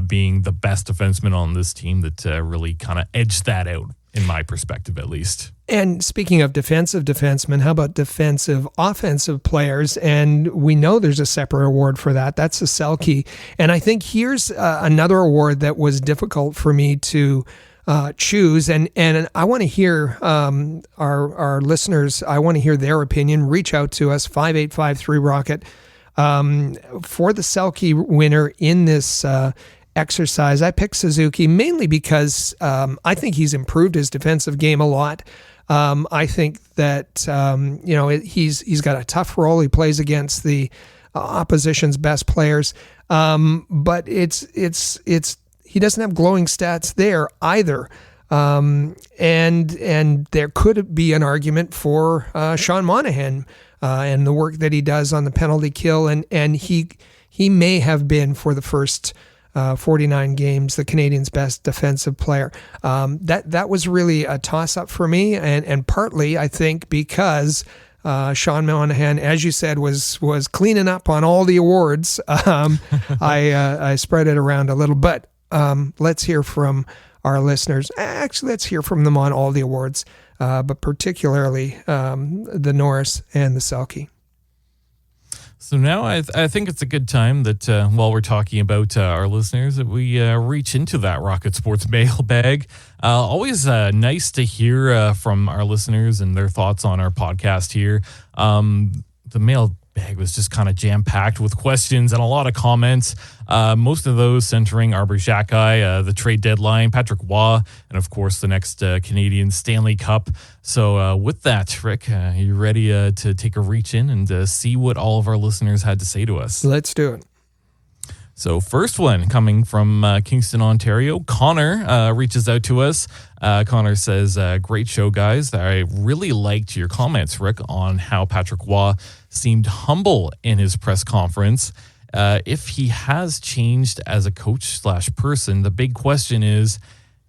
Speaker 2: being the best defenseman on this team that really kind of edged that out, in my perspective at least.
Speaker 3: And speaking of defensive defensemen, how about defensive offensive players? And we know there's a separate award for that. That's the Selke. And I think here's another award that was difficult for me to choose. And I want to hear our listeners, I want to hear their opinion. Reach out to us, 5853-ROCKET. For the Selke winner in this exercise, I picked Suzuki mainly because I think he's improved his defensive game a lot. I think that he's got a tough role. He plays against the opposition's best players, but it's he doesn't have glowing stats there either. And there could be an argument for Sean Monahan and the work that he does on the penalty kill, and he may have been for the first 49 games, the Canadiens' best defensive player. That was really a toss-up for me, and partly, I think, because Sean Monahan, as you said, was cleaning up on all the awards. I spread it around a little, but let's hear from our listeners. Actually, let's hear from them on all the awards, but particularly the Norris and the Selke.
Speaker 2: So now I think it's a good time that while we're talking about our listeners, that we reach into that Rocket Sports mailbag. Always nice to hear from our listeners and their thoughts on our podcast here. The mailbag was just kind of jam-packed with questions and a lot of comments. Most of those centering Arbor Xhekaj, the trade deadline, Patrick Waugh, and of course the next Canadian Stanley Cup. So with that, Rick, are you ready to take a reach in and see what all of our listeners had to say to us?
Speaker 3: Let's do it.
Speaker 2: So first one coming from Kingston, Ontario. Connor reaches out to us. Connor says, great show, guys. I really liked your comments, Rick, on how Patrick Waugh seemed humble in his press conference. if he has changed as a coach / person, the big question is,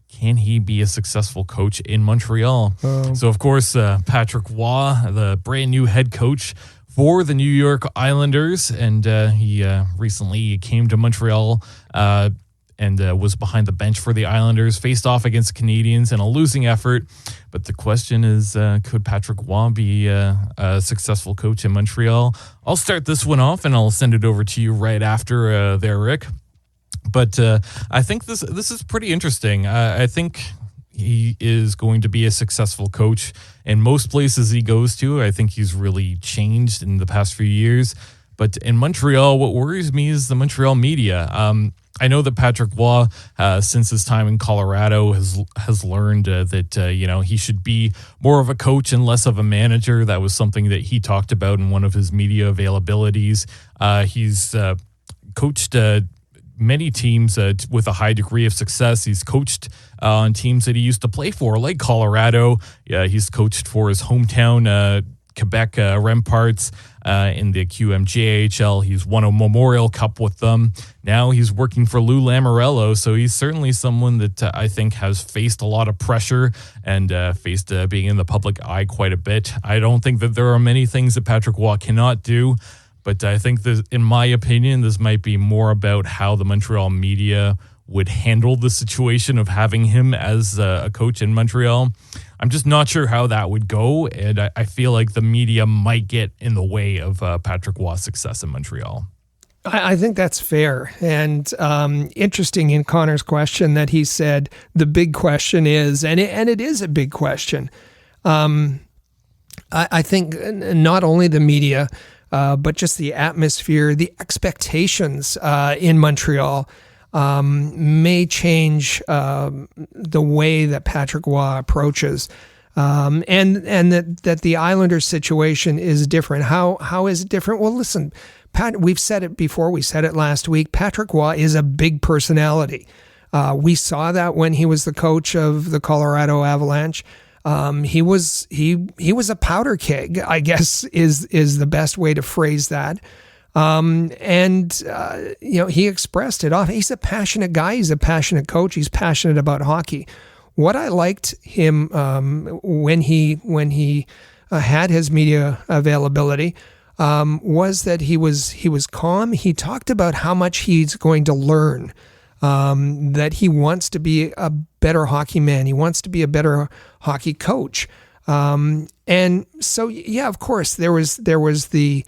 Speaker 2: can he be a successful coach in Montreal? So, of course, Patrick Roy, the brand new head coach for the New York Islanders, and he recently came to Montreal and was behind the bench for the Islanders, faced off against Canadiens in a losing effort. But the question is, could Patrick Roy be a successful coach in Montreal? I'll start this one off, and I'll send it over to you right after there, Rick. But I think this is pretty interesting. I think he is going to be a successful coach in most places he goes to. I think he's really changed in the past few years. But in Montreal, what worries me is the Montreal media. I know that Patrick Roy, since his time in Colorado, has learned that he should be more of a coach and less of a manager. That was something that he talked about in one of his media availabilities. He's coached many teams with a high degree of success. He's coached on teams that he used to play for, like Colorado. He's coached for his hometown Quebec Remparts in the QMJHL. He's won a Memorial Cup with them. Now he's working for Lou Lamoriello, so he's certainly someone that I think has faced a lot of pressure and faced being in the public eye quite a bit. I don't think that there are many things that Patrick Roy cannot do, but I think that, in my opinion, this might be more about how the Montreal media would handle the situation of having him as a coach in Montreal. I'm just not sure how that would go, and I feel like the media might get in the way of Patrick Roy's success in Montreal.
Speaker 3: I think that's fair. And interesting in Connor's question that he said the big question is, and it is a big question. I think not only the media, but just the atmosphere, the expectations in Montreal may change the way that Patrick Roy approaches, and that the Islanders situation is different. How is it different? Well, listen, Pat, we've said it before. We said it last week. Patrick Roy is a big personality. We saw that when he was the coach of the Colorado Avalanche. He was a powder keg, I guess is the best way to phrase that. He expressed it off. He's a passionate guy. He's a passionate coach. He's passionate about hockey. What I liked him when he had his media availability was that he was calm. He talked about how much he's going to learn. That he wants to be a better hockey man. He wants to be a better hockey coach. And so, yeah, of course, there was the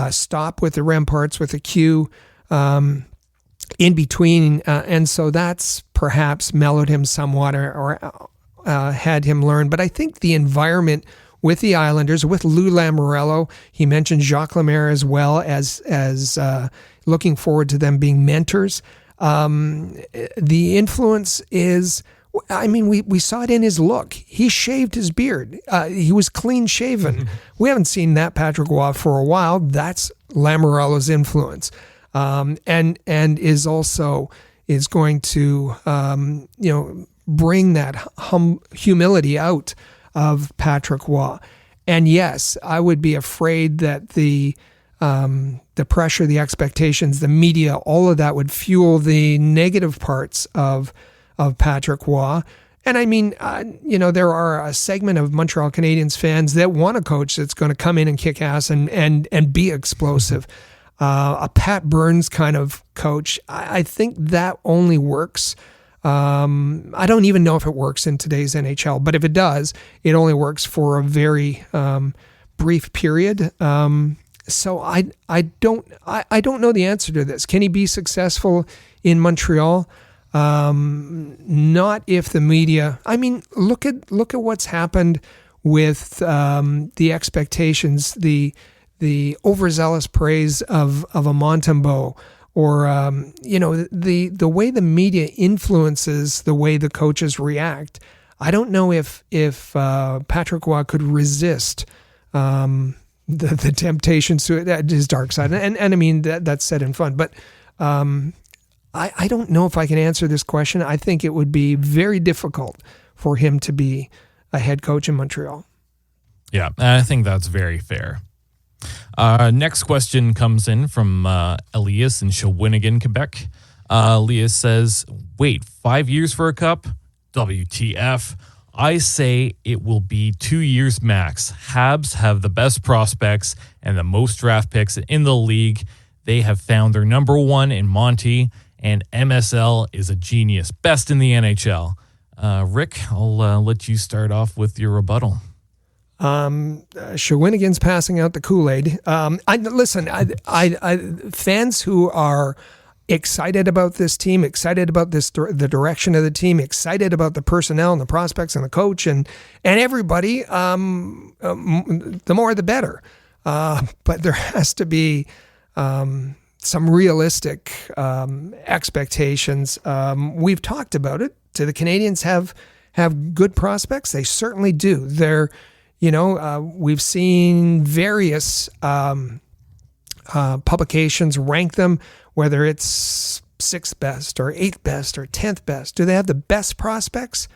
Speaker 3: stop with the Remparts with a Q in between. And so that's perhaps mellowed him somewhat or had him learn. But I think the environment with the Islanders, with Lou Lamoriello, he mentioned Jacques Lemaire as well as looking forward to them being mentors. The influence is, we saw it in his look. He shaved his beard. He was clean shaven. Mm-hmm. We haven't seen that Patrick Roy for a while. That's Lamoriello's influence. And is going to, bring that humility out of Patrick Roy. And yes, I would be afraid that the pressure, the expectations, the media, all of that would fuel the negative parts of Patrick Roy. And there are a segment of Montreal Canadiens fans that want a coach that's going to come in and kick ass and be explosive. A Pat Burns kind of coach. I think that only works. I don't even know if it works in today's NHL, but if it does, it only works for a very brief period. So I don't know the answer to this. Can he be successful in Montreal? Not if the media. Look at what's happened with the expectations, the overzealous praise of a Montembeault, or the way the media influences the way the coaches react. I don't know if Patrick Roy could resist the temptations to his dark side. And that's said in fun, but I don't know if I can answer this question. I think it would be very difficult for him to be a head coach in Montreal.
Speaker 2: Yeah, I think that's very fair. Next question comes in from Elias in Shawinigan, Quebec. Elias says, wait, 5 years for a cup? WTF. I say it will be 2 years max. Habs have the best prospects and the most draft picks in the league. They have found their number one in Monty, and MSL is a genius. Best in the NHL. Rick, I'll let you start off with your rebuttal.
Speaker 3: Shawinigan's passing out the Kool-Aid. Fans who are excited about this team, excited about the direction of the team, excited about the personnel and the prospects and the coach and everybody, the more the better. But there has to be some realistic expectations. We've talked about it. Do the Canadiens have good prospects? They certainly do. We've seen various publications rank them, whether it's 6th best or 8th best or 10th best. Do they have the best prospects?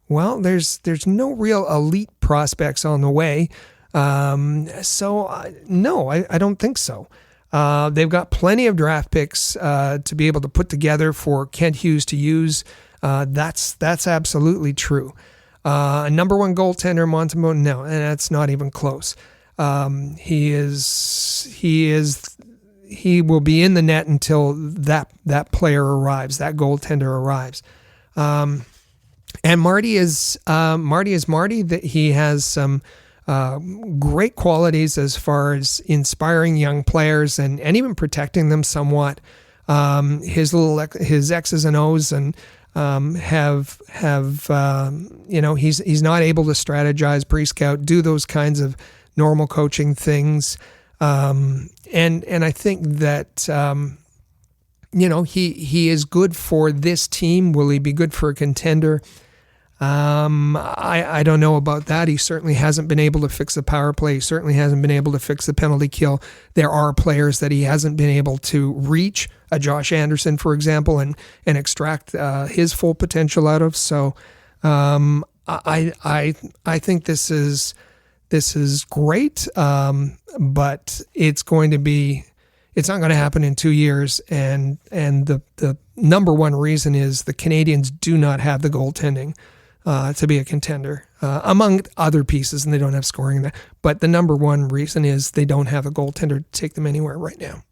Speaker 3: Well, there's no real elite prospects on the way. No, I don't think so. They've got plenty of draft picks to be able to put together for Kent Hughes to use. That's absolutely true. Number one goaltender, Montembeault, no, and that's not even close. He will be in the net until that player arrives, that goaltender arrives. And Marty is Marty. That he has some great qualities as far as inspiring young players and even protecting them somewhat. His X's and O's and he's not able to strategize, pre-scout, do those kinds of normal coaching things. And I think that he is good for this team. Will he be good for a contender? I don't know about that. He certainly hasn't been able to fix the power play. He certainly hasn't been able to fix the penalty kill. There are players that he hasn't been able to reach, a Josh Anderson, for example, and extract his full potential out of. So I think this is great, but it's not going to happen in 2 years. And the number one reason is the Canadiens do not have the goaltending to be a contender, among other pieces, and they don't have scoring there. But the number one reason is they don't have a goaltender to take them anywhere right now.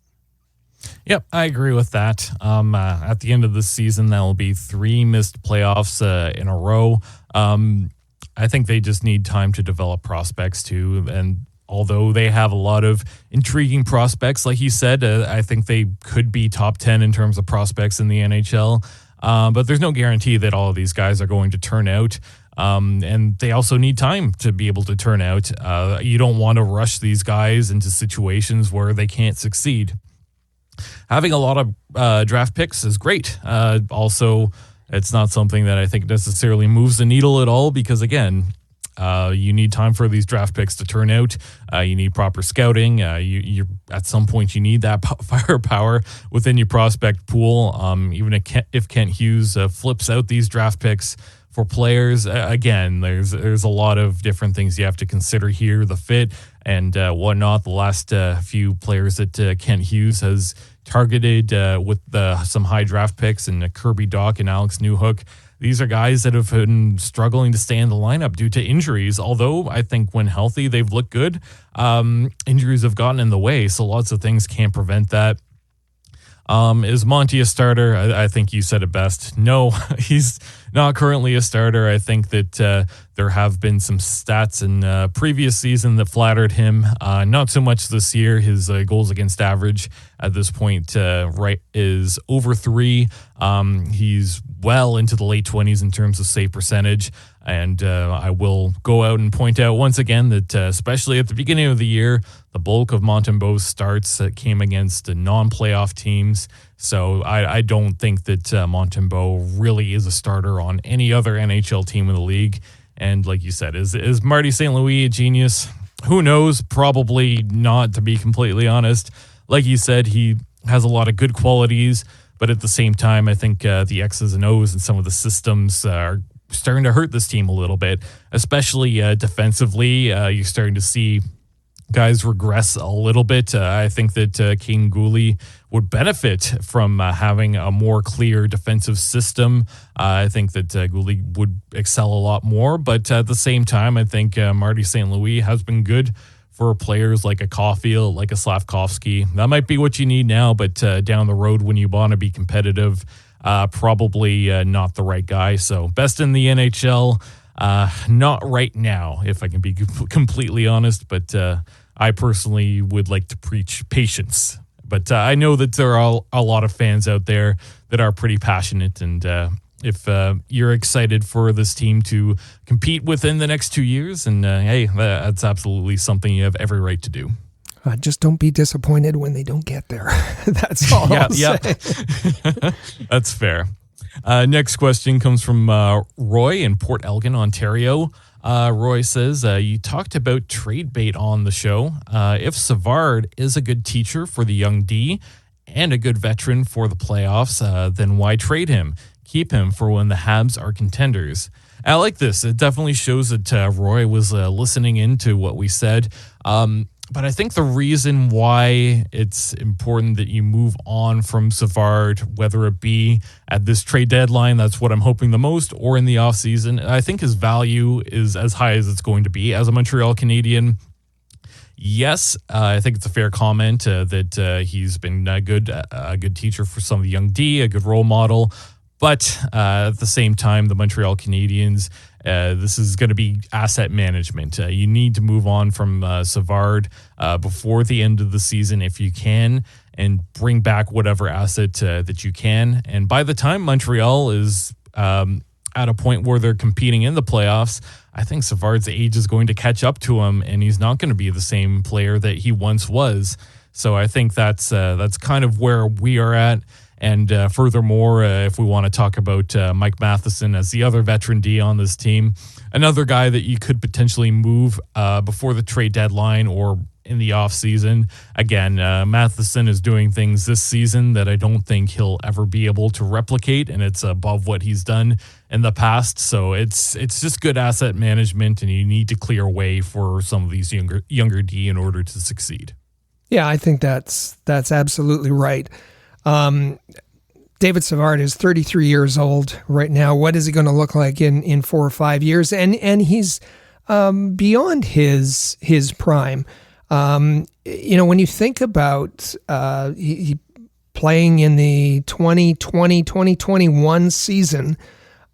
Speaker 2: Yep, I agree with that. At the end of the season, that will be 3 missed playoffs in a row. I think they just need time to develop prospects too. And although they have a lot of intriguing prospects, like you said, I think they could be top 10 in terms of prospects in the NHL. But there's no guarantee that all of these guys are going to turn out. And they also need time to be able to turn out. You don't want to rush these guys into situations where they can't succeed. Having a lot of draft picks is great. Also, it's not something that I think necessarily moves the needle at all because, again, you need time for these draft picks to turn out. You need proper scouting. You at some point you need that firepower within your prospect pool. Even if Kent Hughes flips out these draft picks for players, again, there's a lot of different things you have to consider here, the fit and whatnot. The last few players that Kent Hughes has targeted with some high draft picks and Kirby Dach and Alex Newhook. These are guys that have been struggling to stay in the lineup due to injuries, although I think when healthy, they've looked good. Injuries have gotten in the way, so lots of things can't prevent that. Is Monty a starter? I think you said it best. No, he's not currently a starter. I think that there have been some stats in previous season that flattered him. Not so much this year. His goals against average at this point is over 3. He's well into the late 20s in terms of save percentage. And I will go out and point out once again that especially at the beginning of the year, the bulk of Montembeault's starts came against non-playoff teams. So I don't think that Montembeault really is a starter on any other NHL team in the league. And like you said, is Marty St. Louis a genius? Who knows? Probably not, to be completely honest. Like you said, he has a lot of good qualities, but at the same time, I think the X's and O's and some of the systems are starting to hurt this team a little bit, especially defensively. You're starting to see guys regress a little bit. I think that King Gooley would benefit from having a more clear defensive system. I think that Gooley would excel a lot more, but at the same time, I think Marty St. Louis has been good for players like a Caulfield, like a Slavkovsky. That might be what you need now, but down the road when you want to be competitive, probably not the right guy. So best in the NHL, not right now, if I can be completely honest, but I personally would like to preach patience. But I know that there are a lot of fans out there that are pretty passionate, and if you're excited for this team to compete within the next 2 years, and hey, that's absolutely something you have every right to do.
Speaker 3: Just don't be disappointed when they don't get there. That's all I'll say.
Speaker 2: That's fair. Next question comes from Roy in Port Elgin, Ontario. Roy says, you talked about trade bait on the show. If Savard is a good teacher for the young D and a good veteran for the playoffs, then why trade him? Keep him for when the Habs are contenders. I like this. It definitely shows that Roy was listening into what we said. But I think the reason why it's important that you move on from Savard, whether it be at this trade deadline, that's what I'm hoping the most, or in the offseason, I think his value is as high as it's going to be as a Montreal Canadien. Yes, I think it's a fair comment that he's been a good teacher for some of the young D, a good role model. But at the same time, the Montreal Canadiens, this is going to be asset management. You need to move on from Savard before the end of the season if you can, and bring back whatever asset that you can. And by the time Montreal is at a point where they're competing in the playoffs, I think Savard's age is going to catch up to him, and he's not going to be the same player that he once was. So I think that's kind of where we are at. And furthermore, if we want to talk about Mike Matheson as the other veteran D on this team, another guy that you could potentially move before the trade deadline or in the offseason. Again, Matheson is doing things this season that I don't think he'll ever be able to replicate, and it's above what he's done in the past. So it's just good asset management, and you need to clear a way for some of these younger D in order to succeed.
Speaker 3: Yeah, I think that's absolutely right. David Savard is 33 years old right now. What is he going to look like in 4 or 5 years? And he's beyond his prime. When you think about he playing in the 2020-2021 season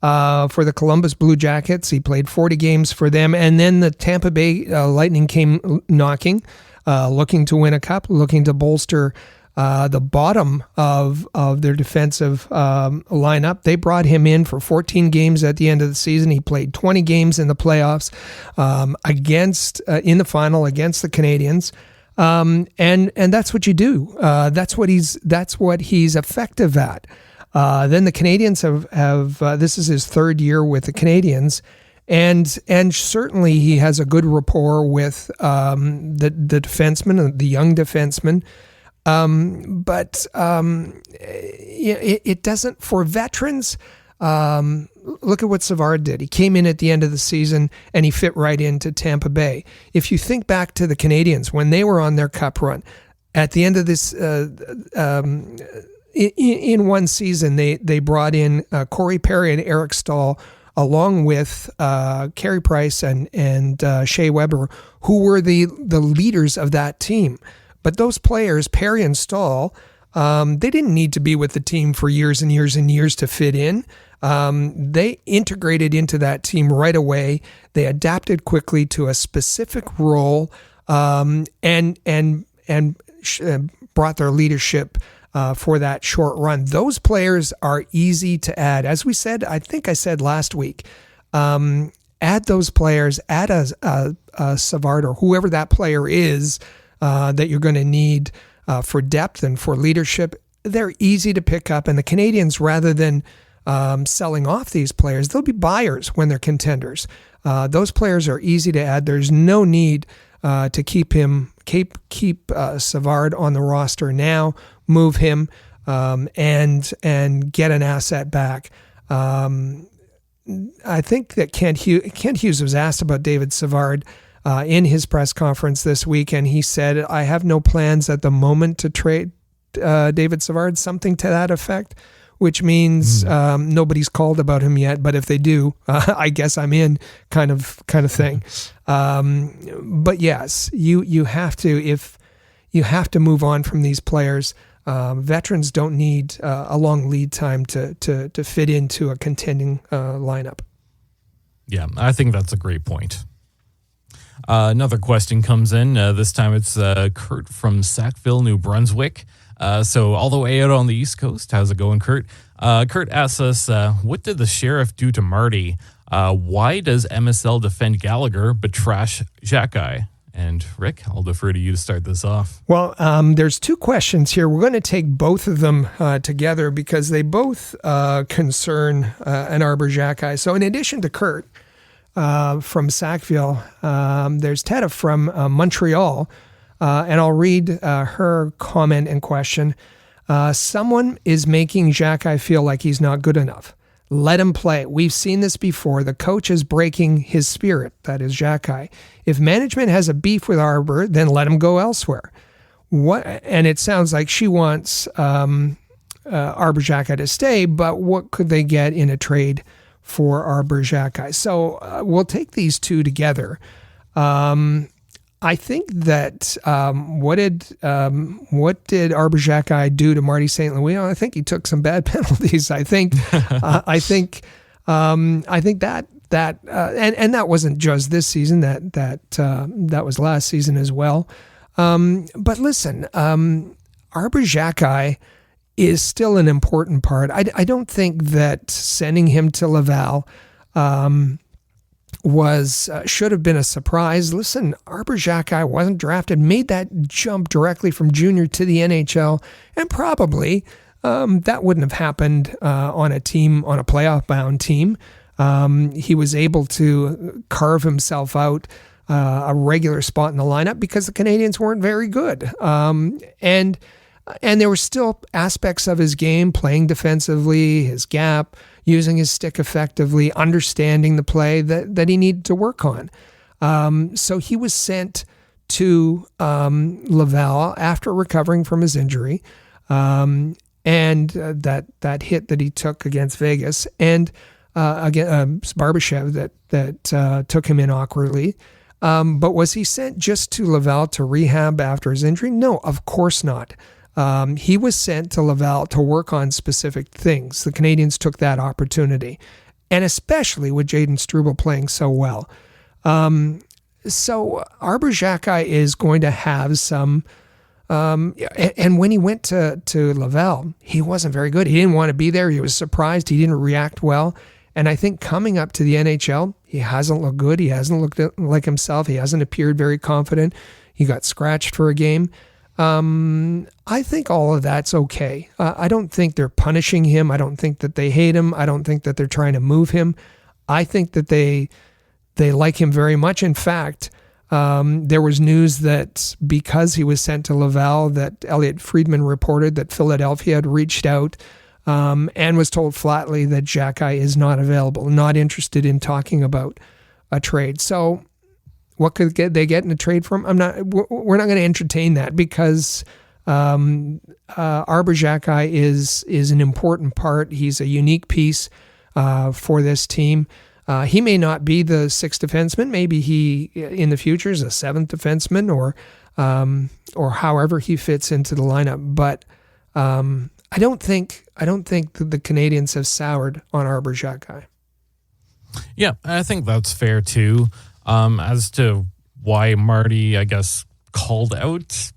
Speaker 3: for the Columbus Blue Jackets, he played 40 games for them, and then the Tampa Bay Lightning came knocking, looking to win a cup, looking to bolster the bottom of their defensive lineup. They brought him in for 14 games at the end of the season. He played 20 games in the playoffs in the final against the Canadiens. And that's what you do. That's what he's effective at. Then the Canadiens have this is his third year with the Canadiens. And certainly he has a good rapport with the defenseman, the young defenseman. But it doesn't, for veterans, look at what Savard did. He came in at the end of the season and he fit right into Tampa Bay. If you think back to the Canadiens, when they were on their cup run, at the end of this, in one season, they brought in Corey Perry and Eric Stahl, along with Carey Price and Shea Weber, who were the leaders of that team. But those players, Perry and Stahl, they didn't need to be with the team for years and years and years to fit in. They integrated into that team right away. They adapted quickly to a specific role, and brought their leadership for that short run. Those players are easy to add. As we said, I think I said last week, add those players, add a Savard or whoever that player is that you're going to need for depth and for leadership. They're easy to pick up. And the Canadiens, rather than selling off these players, they'll be buyers when they're contenders. Those players are easy to add. There's no need to keep Savard on the roster now. Move him and get an asset back. I think that Kent Hughes was asked about David Savard in his press conference this week, and he said, "I have no plans at the moment to trade David Savard," something to that effect, which means nobody's called about him yet. But if they do, I guess I'm in, kind of thing. But yes, you have to move on from these players. Veterans don't need a long lead time to fit into a contending lineup.
Speaker 2: Yeah, I think that's a great point. Another question comes in. This time it's Kurt from Sackville, New Brunswick. So all the way out on the East Coast. How's it going, Kurt? Kurt asks us, what did the sheriff do to Marty? Why does MSL defend Gallagher but trash Xhekaj? And Rick, I'll defer to you to start this off.
Speaker 3: Well, there's two questions here. We're going to take both of them together because they both concern an Arber Xhekaj. So in addition to Kurt from Sackville, there's Teta from Montreal, and I'll read her comment and question. Someone is making Xhekaj feel like he's not good enough. Let him play. We've seen this before. The coach is breaking his spirit. That is Xhekaj. If management has a beef with Arber, then let him go elsewhere. And it sounds like she wants Arber Xhekaj to stay, but what could they get in a trade for Arber Xhekaj? So we'll take these two together. I think that what did Arber Xhekaj do to Marty St. Louis? I think he took some bad penalties. I think that that wasn't just this season. That was last season as well. But listen, Arber Xhekaj is still an important part. I don't think that sending him to Laval should have been a surprise. Listen, Arber Xhekaj wasn't drafted, made that jump directly from junior to the NHL, and probably that wouldn't have happened on a playoff-bound team. He was able to carve himself out a regular spot in the lineup because the Canadiens weren't very good. And there were still aspects of his game, playing defensively, his gap, using his stick effectively, understanding the play that he needed to work on. So he was sent to Laval after recovering from his injury, and that hit that he took against Vegas, and again Barbashev that took him in awkwardly. But was he sent just to Laval to rehab after his injury? No, of course not. He was sent to Laval to work on specific things. The Canadiens took that opportunity, and especially with Jayden Struble playing so well. So Arber Xhekaj is going to have some, and when he went to Laval, he wasn't very good. He didn't want to be there. He was surprised. He didn't react well. And I think coming up to the NHL, he hasn't looked good. He hasn't looked like himself. He hasn't appeared very confident. He got scratched for a game. I think all of that's okay. I don't think they're punishing him. I don't think that they hate him. I don't think that they're trying to move him. I think that they like him very much. In fact, there was news that because he was sent to Laval, that Elliot Friedman reported that Philadelphia had reached out and was told flatly that Xhekaj is not available, not interested in talking about a trade. So what could they get in a trade from? We're not going to entertain that because Arber Xhekaj is an important part. He's a unique piece for this team. He may not be the sixth defenseman. Maybe he in the future is a seventh defenseman, or however he fits into the lineup. But I don't think that the Canadiens have soured on Arber Xhekaj.
Speaker 2: Yeah, I think that's fair too. As to why Marty, I guess, called out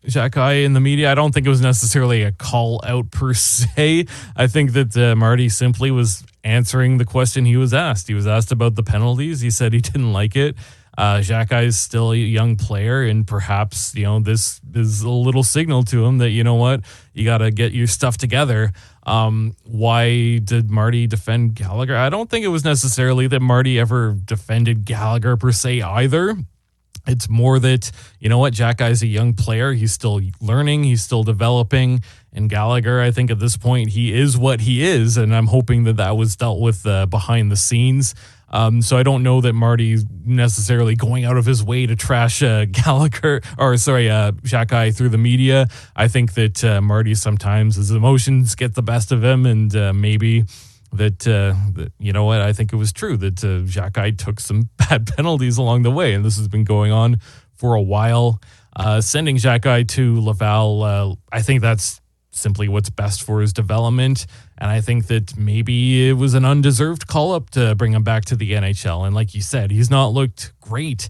Speaker 2: Xhekaj in the media, I don't think it was necessarily a call out per se. I think that Marty simply was answering the question he was asked. He was asked about the penalties. He said he didn't like it. Xhekaj is still a young player, and perhaps, this is a little signal to him that, you know what, you got to get your stuff together. Why did Marty defend Gallagher? I don't think it was necessarily that Marty ever defended Gallagher per se either. It's more that, you know what, Xhekaj is a young player. He's still learning. He's still developing. And Gallagher, I think at this point, he is what he is. And I'm hoping that was dealt with behind the scenes. So I don't know that Marty's necessarily going out of his way to trash Xhekaj through the media. I think that Marty sometimes his emotions get the best of him, and maybe that you know what, I think it was true that Xhekaj took some bad penalties along the way, and this has been going on for a while. Sending Xhekaj to Laval, I think that's simply what's best for his development, and I think that maybe it was an undeserved call-up to bring him back to the NHL. And like you said, he's not looked great.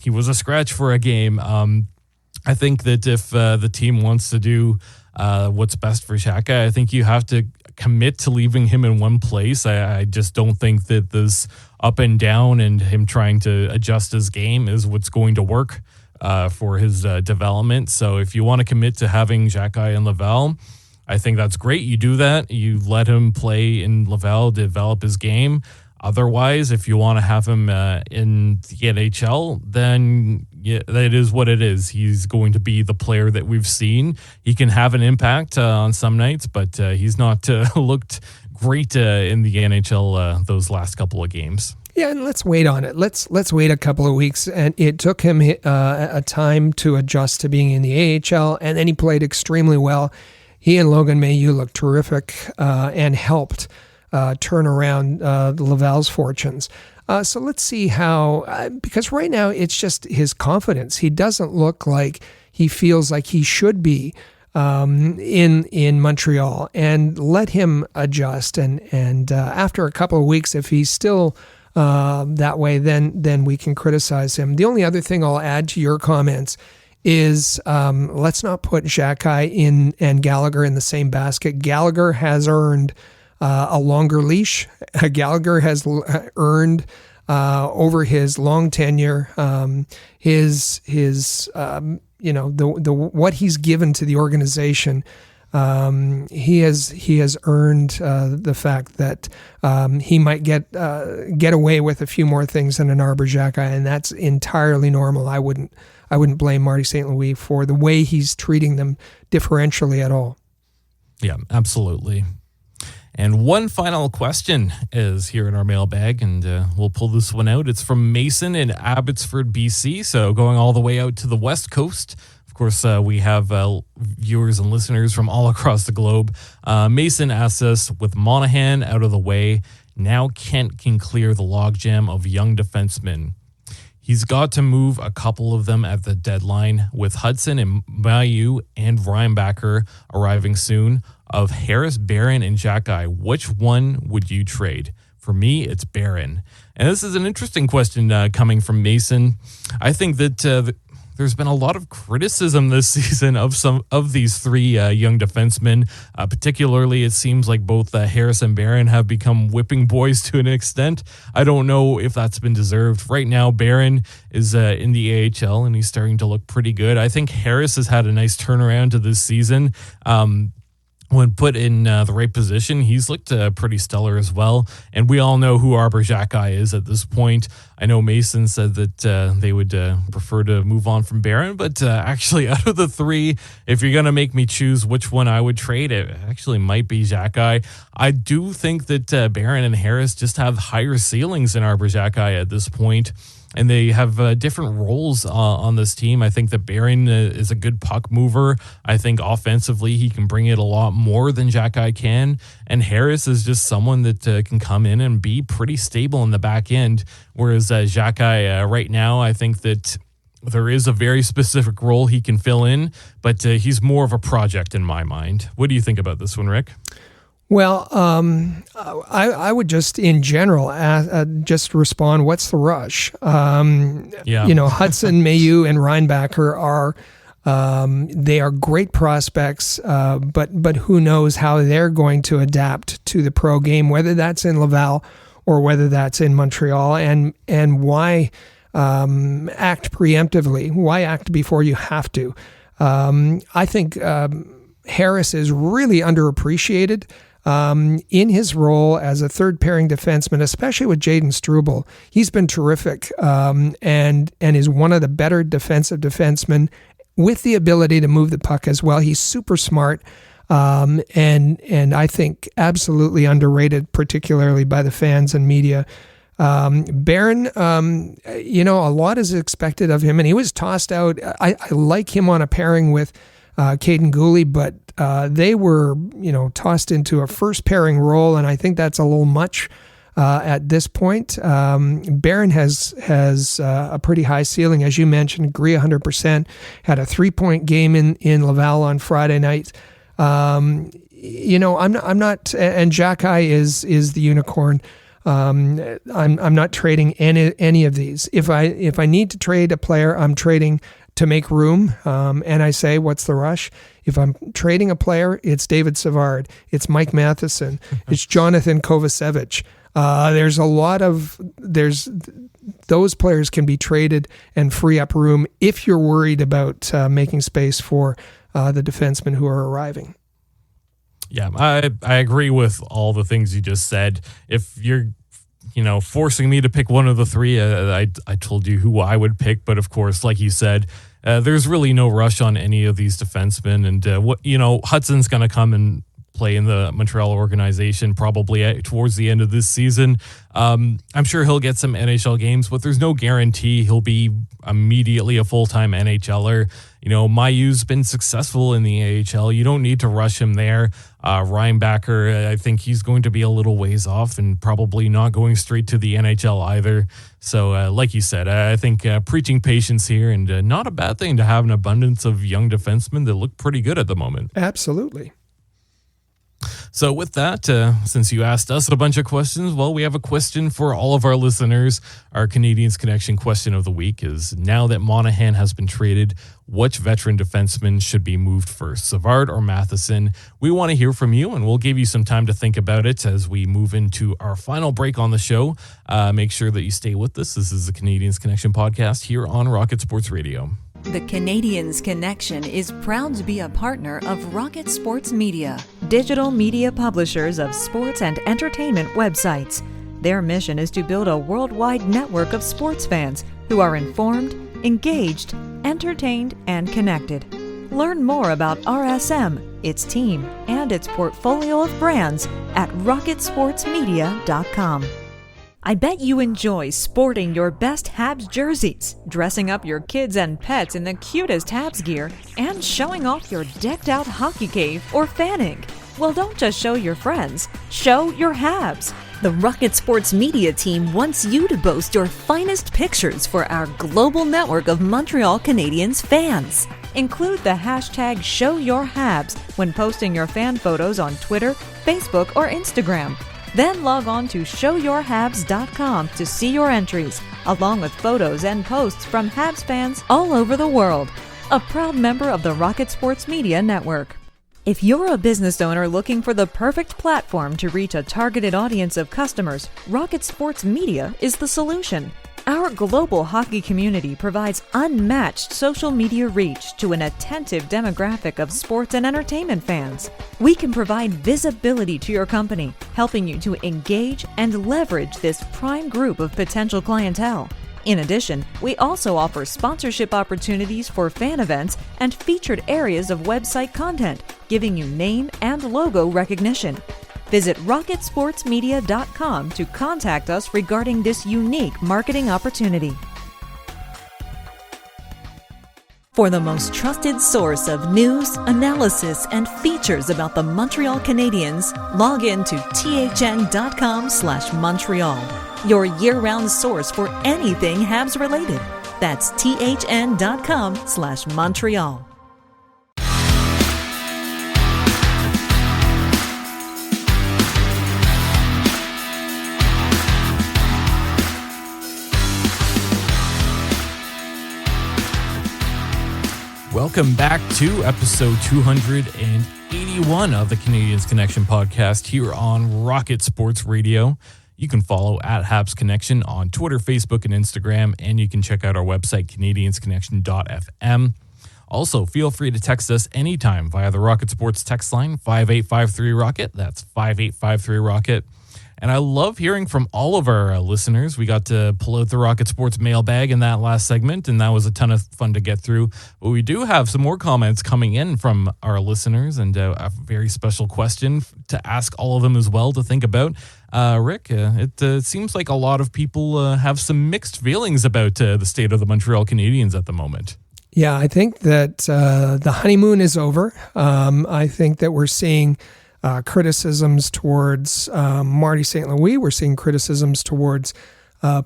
Speaker 2: He was a scratch for a game. I think that if the team wants to do what's best for Xhekaj, I think you have to commit to leaving him in one place. I just don't think that this up and down and him trying to adjust his game is what's going to work for his development. So if you want to commit to having Xhekaj in Laval, I think that's great. You do that. You let him play in Laval, develop his game. Otherwise, if you want to have him in the NHL, then yeah, that is what it is. He's going to be the player that we've seen. He can have an impact on some nights, but he's not looked great in the NHL those last couple of games.
Speaker 3: Yeah, and let's wait on it. Let's wait a couple of weeks. And it took him a time to adjust to being in the AHL, and then he played extremely well. He and Logan Mailloux looked terrific and helped turn around Laval's fortunes. So let's see how, because right now it's just his confidence. He doesn't look like he feels like he should be in Montreal, and let him adjust. And after a couple of weeks, if he's still that way, then we can criticize him. The only other thing I'll add to your comments is let's not put Xhekaj and Gallagher in the same basket. Gallagher has earned a longer leash. Gallagher has earned over his long tenure his what he's given to the organization. He has earned the fact that he might get away with a few more things than an Arber Xhekaj, and that's entirely normal. I wouldn't blame Marty St. Louis for the way he's treating them differentially at all.
Speaker 2: Yeah, absolutely. And one final question is here in our mailbag, and we'll pull this one out. It's from Mason in Abbotsford, BC, so going all the way out to the West Coast. Of course, we have viewers and listeners from all across the globe. Mason asks us, with Monahan out of the way, now Kent can clear the logjam of young defensemen. He's got to move a couple of them at the deadline, with Hudson and Mailloux and Reinbacher arriving soon. Of Harris, Barron, and Xhekaj, which one would you trade? For me, it's Barron. And this is an interesting question coming from Mason. I think that there's been a lot of criticism this season of some of these three young defensemen. Particularly, it seems like both Harris and Barron have become whipping boys to an extent. I don't know if that's been deserved. Right now, Barron is in the AHL, and he's starting to look pretty good. I think Harris has had a nice turnaround to this season. When put in the right position, he's looked pretty stellar as well. And we all know who Arber Xhekaj is at this point. I know Mason said that they would prefer to move on from Barron, but actually out of the three, if you're going to make me choose which one I would trade, it actually might be Xhekaj. I do think that Barron and Harris just have higher ceilings than Arber Xhekaj at this point. And they have different roles on this team. I think that Barron is a good puck mover. I think offensively he can bring it a lot more than Xhekaj can. And Harris is just someone that can come in and be pretty stable in the back end. Whereas Xhekaj right now, I think that there is a very specific role he can fill in, but he's more of a project in my mind. What do you think about this one, Rick?
Speaker 3: Well, I would just, in general, just respond, what's the rush? Hudson, Mailloux, and Reinbacher they are great prospects, but who knows how they're going to adapt to the pro game, whether that's in Laval or whether that's in Montreal, and why act preemptively? Why act before you have to? I think Harris is really underappreciated. In his role as a third pairing defenseman, especially with Jayden Struble. He's been terrific and is one of the better defensive defensemen with the ability to move the puck as well. He's super smart and I think absolutely underrated, particularly by the fans and media. Barron, a lot is expected of him, and he was tossed out. I like him on a pairing with Caden Gooley, but they were, tossed into a first pairing role, and I think that's a little much at this point. Barron has a pretty high ceiling, as you mentioned. Agree 100%. Had a 3-point game in Laval on Friday night. I'm not, and Jack-Eye is the unicorn. I'm not trading any of these. If I need to trade a player, I'm trading to make room. And I say, what's the rush? If I'm trading a player, it's David Savard, it's Mike Matheson, it's Jonathan Kovacevic. Those players can be traded and free up room if you're worried about making space for the defensemen who are arriving.
Speaker 2: Yeah, I agree with all the things you just said. If you're, forcing me to pick one of the three, I told you who I would pick. But of course, like you said, there's really no rush on any of these defensemen. And Hudson's going to come and play in the Montreal organization probably towards the end of this season. I'm sure he'll get some NHL games, but there's no guarantee he'll be immediately a full-time NHLer. Mayu's been successful in the AHL. You don't need to rush him there. Reinbacher, I think he's going to be a little ways off and probably not going straight to the NHL either. So like you said, I think preaching patience here, and not a bad thing to have an abundance of young defensemen that look pretty good at the moment.
Speaker 3: Absolutely.
Speaker 2: So with that, since you asked us a bunch of questions, well, we have a question for all of our listeners. Our Canadiens Connection question of the week is, now that Monahan has been traded, which veteran defenseman should be moved first, Savard or Matheson? We want to hear from you, and we'll give you some time to think about it as we move into our final break on the show. Make sure that you stay with us. This is the Canadiens Connection podcast here on Rocket Sports Radio.
Speaker 1: The Canadiens Connection is proud to be a partner of Rocket Sports Media, digital media publishers of sports and entertainment websites. Their mission is to build a worldwide network of sports fans who are informed, engaged, entertained, and connected. Learn more about RSM, its team, and its portfolio of brands at rocketsportsmedia.com. I bet you enjoy sporting your best Habs jerseys, dressing up your kids and pets in the cutest Habs gear, and showing off your decked-out hockey cave or fanning. Well, don't just show your friends, show your Habs. The Rocket Sports Media team wants you to boast your finest pictures for our global network of Montreal Canadiens fans. Include the hashtag #ShowYourHabs when posting your fan photos on Twitter, Facebook, or Instagram. Then log on to showyourhabs.com to see your entries, along with photos and posts from Habs fans all over the world. A proud member of the Rocket Sports Media Network. If you're a business owner looking for the perfect platform to reach a targeted audience of customers, Rocket Sports Media is the solution. Our global hockey community provides unmatched social media reach to an attentive demographic of sports and entertainment fans. We can provide visibility to your company, helping you to engage and leverage this prime group of potential clientele. In addition, we also offer sponsorship opportunities for fan events and featured areas of website content, giving you name and logo recognition. Visit rocketsportsmedia.com to contact us regarding this unique marketing opportunity. For the most trusted source of news, analysis, and features about the Montreal Canadiens, log in to thn.com/Montreal, your year-round source for anything Habs related. That's thn.com/Montreal.
Speaker 2: Welcome back to episode 281 of the Canadiens Connection podcast here on Rocket Sports Radio. You can follow at Habs Connection on Twitter, Facebook, and Instagram, and you can check out our website, canadiensconnection.fm. Also, feel free to text us anytime via the Rocket Sports text line, 5853-ROCKET. That's 5853-ROCKET. And I love hearing from all of our listeners. We got to pull out the Rocket Sports mailbag in that last segment, and that was a ton of fun to get through. But we do have some more comments coming in from our listeners, and a very special question to ask all of them as well to think about. Rick, it seems like a lot of people have some mixed feelings about the state of the Montreal Canadiens at the moment.
Speaker 3: Yeah, I think that the honeymoon is over. I think that we're seeing criticisms towards Marty St. Louis. We're seeing criticisms towards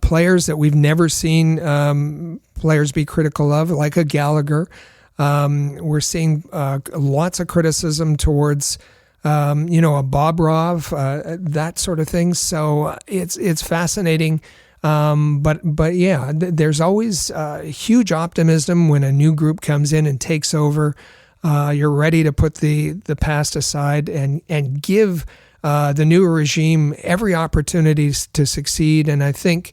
Speaker 3: players that we've never seen players be critical of, like a Gallagher. We're seeing lots of criticism towards, a Bobrov, that sort of thing. So it's fascinating. But yeah, there's always huge optimism when a new group comes in and takes over. You're ready to put the past aside and give the new regime every opportunity to succeed. And I think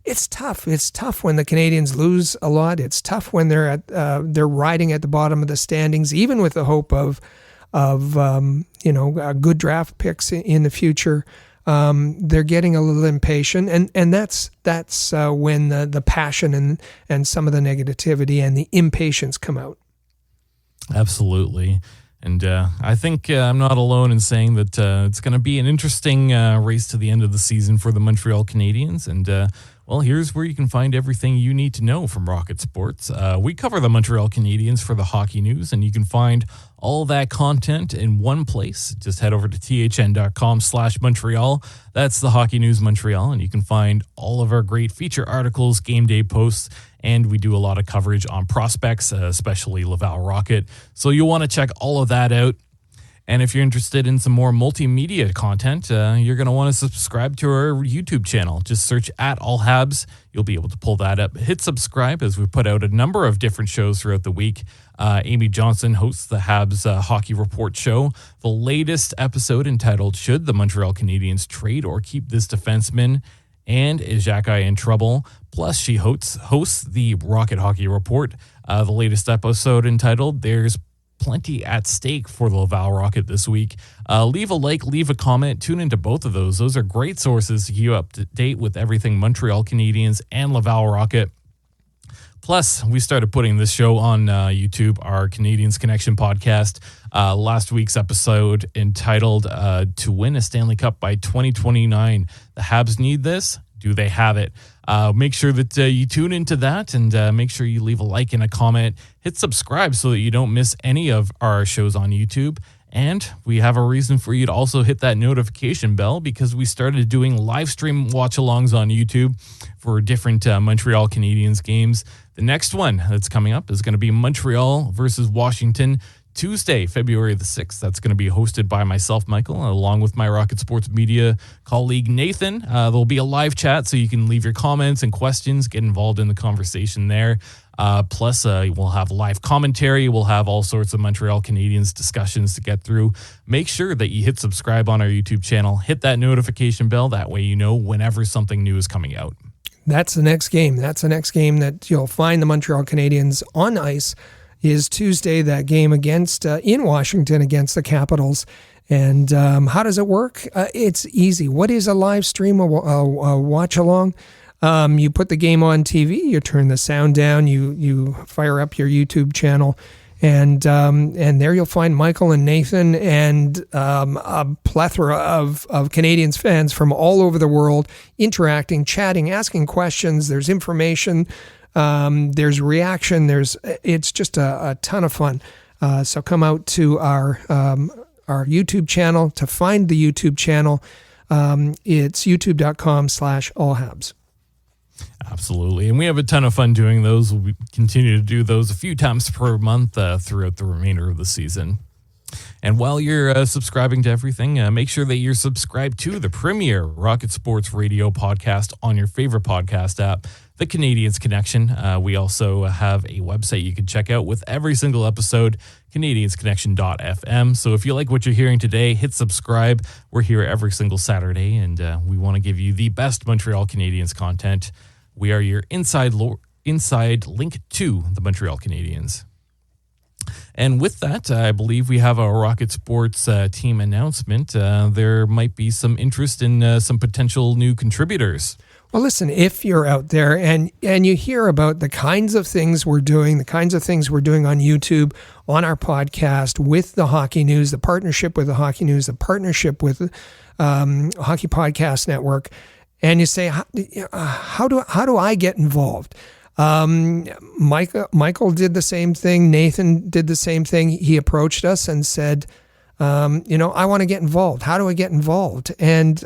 Speaker 3: it's tough. It's tough when the Canadiens lose a lot. It's tough when they're riding at the bottom of the standings, even with the hope of good draft picks in the future. They're getting a little impatient, and that's when the passion and some of the negativity and the impatience come out.
Speaker 2: Absolutely. And I think I'm not alone in saying that it's going to be an interesting race to the end of the season for the Montreal Canadiens. And, well, here's where you can find everything you need to know from Rocket Sports. We cover the Montreal Canadiens for the hockey news, and you can find all that content in one place. Just head over to thn.com/Montreal. That's the Hockey News Montreal, and you can find all of our great feature articles, game day posts, and we do a lot of coverage on prospects, especially Laval Rocket. So you'll want to check all of that out. And if you're interested in some more multimedia content, you're going to want to subscribe to our YouTube channel. Just search @AllHabs. You'll be able to pull that up. Hit subscribe as we put out a number of different shows throughout the week. Amy Johnson hosts the Habs Hockey Report show. The latest episode entitled "Should the Montreal Canadiens Trade or Keep This Defenseman?" And "Is Xhekaj in Trouble?" Plus, she hosts the Rocket Hockey Report. The latest episode entitled "There's Plenty at Stake for the Laval Rocket this week." Leave a like, leave a comment, tune into both of those. Those are great sources to keep you up to date with everything Montreal Canadiens and Laval Rocket. Plus, we started putting this show on YouTube, our Canadiens Connection podcast. Last week's episode entitled "To Win a Stanley Cup by 2029. The Habs Need This? Do they have it?" Make sure that you tune into that, and make sure you leave a like and a comment. Hit subscribe so that you don't miss any of our shows on YouTube. And we have a reason for you to also hit that notification bell, because we started doing live stream watch-alongs on YouTube for different Montreal Canadiens games. The next one that's coming up is going to be Montreal versus Washington, Tuesday, February the 6th. That's going to be hosted by myself, Michael, along with my Rocket Sports Media colleague, Nathan. There'll be a live chat, so you can leave your comments and questions, get involved in the conversation there. Plus, we'll have live commentary. We'll have all sorts of Montreal Canadiens discussions to get through. Make sure that you hit subscribe on our YouTube channel. Hit that notification bell. That way you know whenever something new is coming out.
Speaker 3: That's the next game. That's the next game that you'll find the Montreal Canadiens on ice. Is Tuesday, that game against in Washington against the Capitals. And how does it work? It's easy. What is a live stream, a watch along? You put the game on TV, you turn the sound down, you fire up your YouTube channel, and there you'll find Michael and Nathan and a plethora of Canadiens fans from all over the world interacting, chatting, asking questions. There's information. There's reaction. It's just a ton of fun. So come out to our YouTube channel. To find the YouTube channel, it's youtube.com/allhabs.
Speaker 2: Absolutely. And we have a ton of fun doing those. We continue to do those a few times per month throughout the remainder of the season. And while you're subscribing to everything, make sure that you're subscribed to the premier Rocket Sports Radio podcast on your favorite podcast app, the Canadiens Connection. We also have a website you can check out with every single episode, canadiensconnection.fm. So if you like what you're hearing today, hit subscribe. We're here every single Saturday, and we want to give you the best Montreal Canadiens content. We are your inside link to the Montreal Canadiens. And with that, I believe we have a Rocket Sports team announcement. There might be some interest in some potential new contributors.
Speaker 3: Well, listen, if you're out there and you hear about the kinds of things we're doing, on YouTube, on our podcast with the Hockey News, the partnership with the Hockey News, the partnership with Hockey Podcast Network, and you say, how do I get involved? Michael did the same thing. Nathan did the same thing. He approached us and said, I want to get involved. How do I get involved? And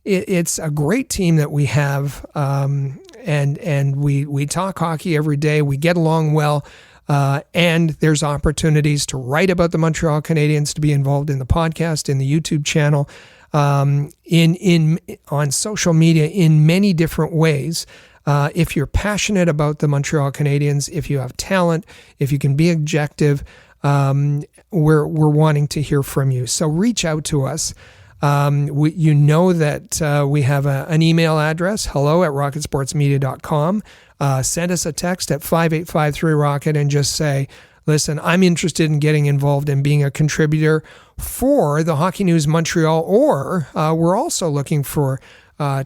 Speaker 3: it's a great team that we have, and we talk hockey every day. We get along well, and there's opportunities to write about the Montreal Canadiens, to be involved in the podcast, in the YouTube channel, on social media in many different ways. If you're passionate about the Montreal Canadiens, if you have talent, if you can be objective, we're wanting to hear from you. So reach out to us. You know that we have an email address, hello@rocketsportsmedia.com. Send us a text at 5853-ROCKET and just say, listen, I'm interested in getting involved and being a contributor for the Hockey News Montreal, or we're also looking for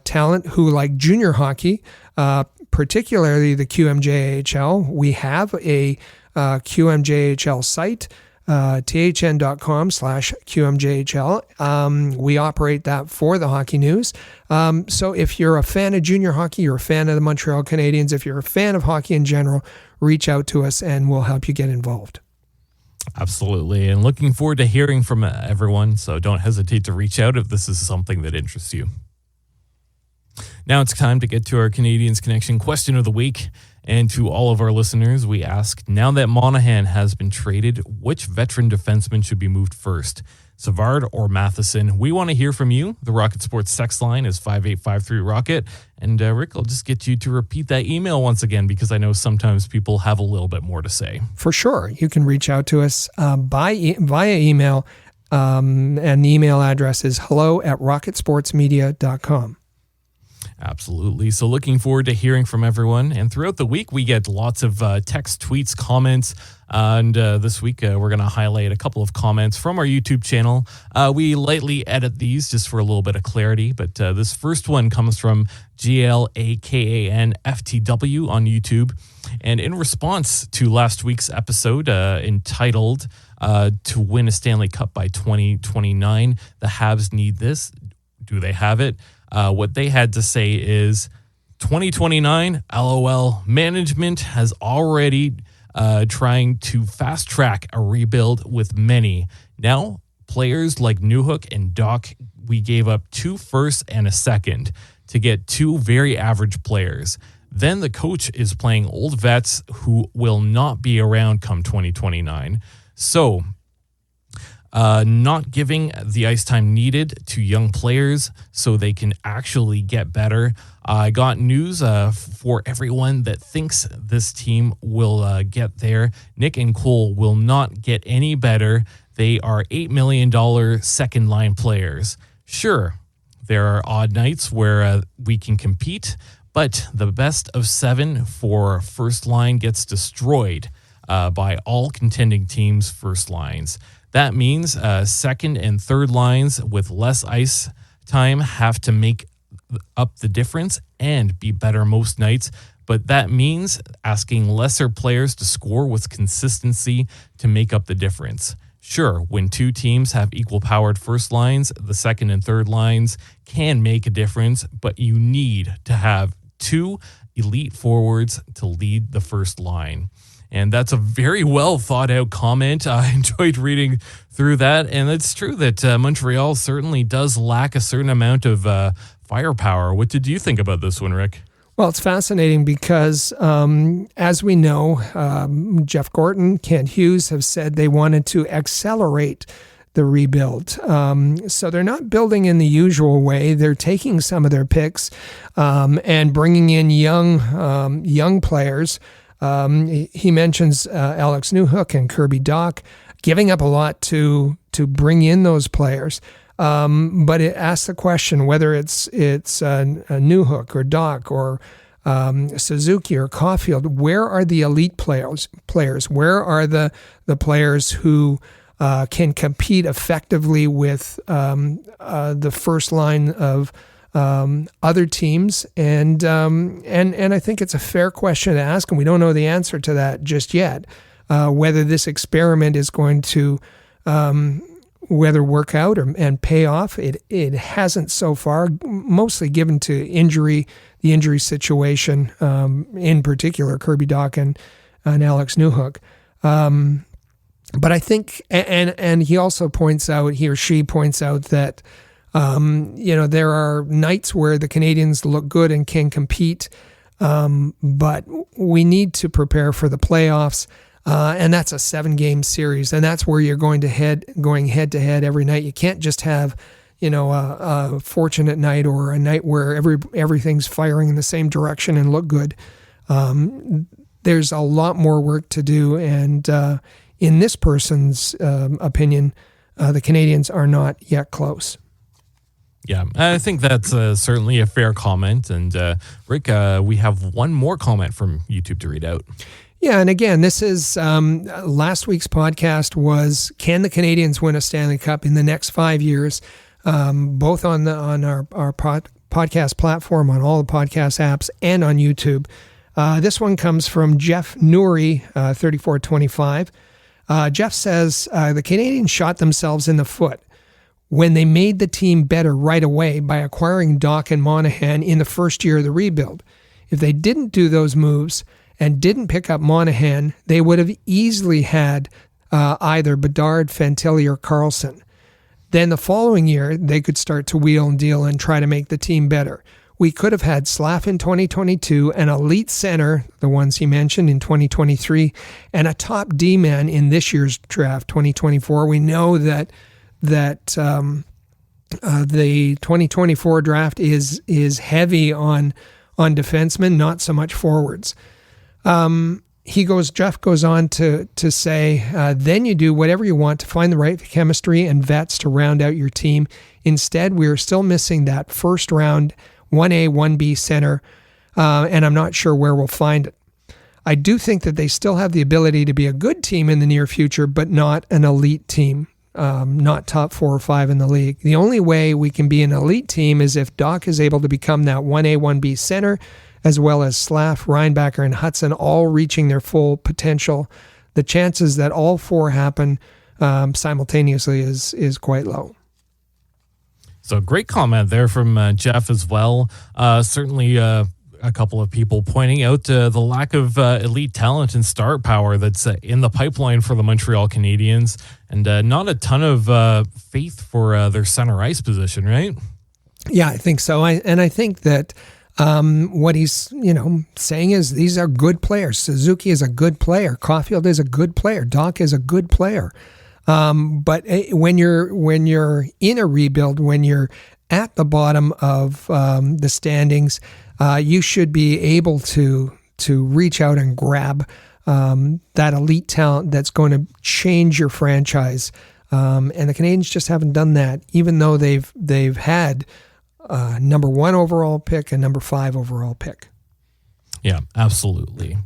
Speaker 3: talent who like junior hockey, particularly the QMJHL. We have a QMJHL site, thn.com/QMJHL. We operate that for the Hockey News. So if you're a fan of junior hockey, you're a fan of the Montreal Canadiens, if you're a fan of hockey in general, reach out to us and we'll help you get involved.
Speaker 2: Absolutely. And looking forward to hearing from everyone. So don't hesitate to reach out if this is something that interests you. Now it's time to get to our Canadiens Connection question of the week. And to all of our listeners, we ask, now that Monahan has been traded, which veteran defenseman should be moved first? Savard or Matheson? We want to hear from you. The Rocket Sports text line is 5853-ROCKET. And Rick, I'll just get you to repeat that email once again, because I know sometimes people have a little bit more to say. For sure. You can reach out to us via email. And the email address is hello@rocketsportsmedia.com. Absolutely. So looking forward to hearing from everyone. And throughout the week, we get lots of text, tweets, comments. And this week, we're going to highlight a couple of comments from our YouTube channel. We lightly edit these just for a little bit of clarity. But this first one comes from GLAKANFTW on YouTube. And in response to last week's episode entitled To Win a Stanley Cup by 2029, the Habs need this. Do they have it? What they had to say is 2029, LOL, management has already trying to fast track a rebuild with many. Now, players like Newhook and Doc, we gave up 2 firsts and a second to get 2 very average players. Then the coach is playing old vets who will not be around come 2029. So, not giving the ice time needed to young players so they can actually get better. I got news for everyone that thinks this team will get there. Nick and Cole will not get any better. They are $8 million second line players. Sure, there are odd nights where we can compete, but the best of 7 for first line gets destroyed by all contending teams' first lines. That means second and third lines with less ice time have to make up the difference and be better most nights. But that means asking lesser players to score with consistency to make up the difference. Sure, when 2 teams have equal powered first lines, the second and third lines can make a difference, but you need to have 2 elite forwards to lead the first line. And that's a very well thought out comment. I enjoyed reading through that. And it's true that Montreal certainly does lack a certain amount of firepower. What did you think about this one, Rick? Well, it's fascinating because, as we know, Jeff Gorton, Kent Hughes have said they wanted to accelerate the rebuild. So they're not building in the usual way. They're taking some of their picks and bringing in young players. He mentions Alex Newhook and Kirby Dach, giving up a lot to bring in those players. But it asks the question whether it's a Newhook or Dach or Suzuki or Caulfield. Where are the elite players? Where are the players who can compete effectively with the first line of
Speaker 3: other teams, and I think it's a fair question to ask, and we don't know the answer to that just yet. Whether this experiment is going to whether work out and pay off, it hasn't so far. Mostly given to the injury situation, in particular Kirby Dach and Alex Newhook. But I think, and he also points out, he or she points out that, there are nights where the Canadiens look good and can compete, but we need to prepare for the playoffs, and that's a 7-game series, and that's where you're going head to head every night. You can't just have, a fortunate night or a night where everything's firing in the same direction and look good. There's a lot more work to do, and in this person's opinion, the Canadiens are not yet close.
Speaker 2: Yeah, I think that's certainly a fair comment. And Rick, we have one more comment from YouTube to read out.
Speaker 3: Yeah, and again, this is last week's podcast was, can the Canadiens win a Stanley Cup in the next 5 years? Both on our podcast platform, on all the podcast apps, and on YouTube. This one comes from Jeff Nuri, 3425. Jeff says, the Canadiens shot themselves in the foot when they made the team better right away by acquiring Dach and Monahan in the first year of the rebuild. If they didn't do those moves and didn't pick up Monahan, they would have easily had either Bedard, Fantilli, or Carlson. Then the following year, they could start to wheel and deal and try to make the team better. We could have had Slav in 2022, an elite center, the ones he mentioned, in 2023, and a top D-man in this year's draft, 2024. We know that the 2024 draft is heavy on defensemen, not so much forwards. Jeff goes on to say, then you do whatever you want to find the right chemistry and vets to round out your team. Instead, we are still missing that first round 1A, 1B center, and I'm not sure where we'll find it. I do think that they still have the ability to be a good team in the near future, but not an elite team, not top 4 or 5 in the league. The only way we can be an elite team is if Dach is able to become that 1A, 1B center, as well as Slav, Reinbacher, and Hudson all reaching their full potential. The chances that all 4 happen simultaneously is quite low.
Speaker 2: So great comment there from Jeff as well. Certainly a couple of people pointing out the lack of elite talent and star power that's in the pipeline for the Montreal Canadiens, and not a ton of faith for their center ice position, right? Yeah,
Speaker 3: I think so. I think that what he's saying is these are good players. Suzuki is a good player. Caulfield is a good player. Dach is a good player. But when you're in a rebuild, when you're at the bottom of the standings, you should be able to reach out and grab that elite talent that's going to change your franchise. And the Canadiens just haven't done that, even though they've had number 1 overall pick and number 5 overall pick.
Speaker 2: Yeah, absolutely.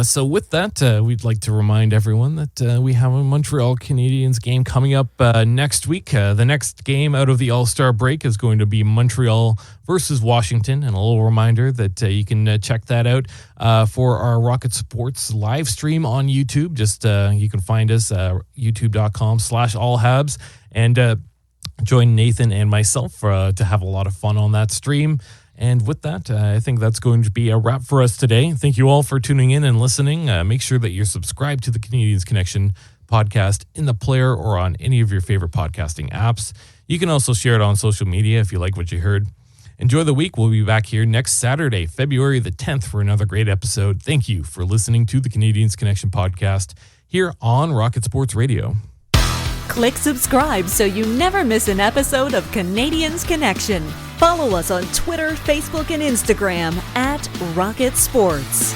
Speaker 2: So with that, we'd like to remind everyone that we have a Montreal Canadiens game coming up next week. The next game out of the All-Star break is going to be Montreal versus Washington. And a little reminder that you can check that out for our Rocket Sports live stream on YouTube. Just you can find us youtube.com/allhabs and join Nathan and myself to have a lot of fun on that stream. And with that, I think that's going to be a wrap for us today. Thank you all for tuning in and listening. Make sure that you're subscribed to the Canadiens Connection podcast in the player or on any of your favorite podcasting apps. You can also share it on social media if you like what you heard. Enjoy the week. We'll be back here next Saturday, February the 10th, for another great episode. Thank you for listening to the Canadiens Connection podcast here on Rocket Sports Radio.
Speaker 1: Click subscribe so you never miss an episode of Canadiens Connection. Follow us on Twitter, Facebook, and Instagram @Rocket Sports.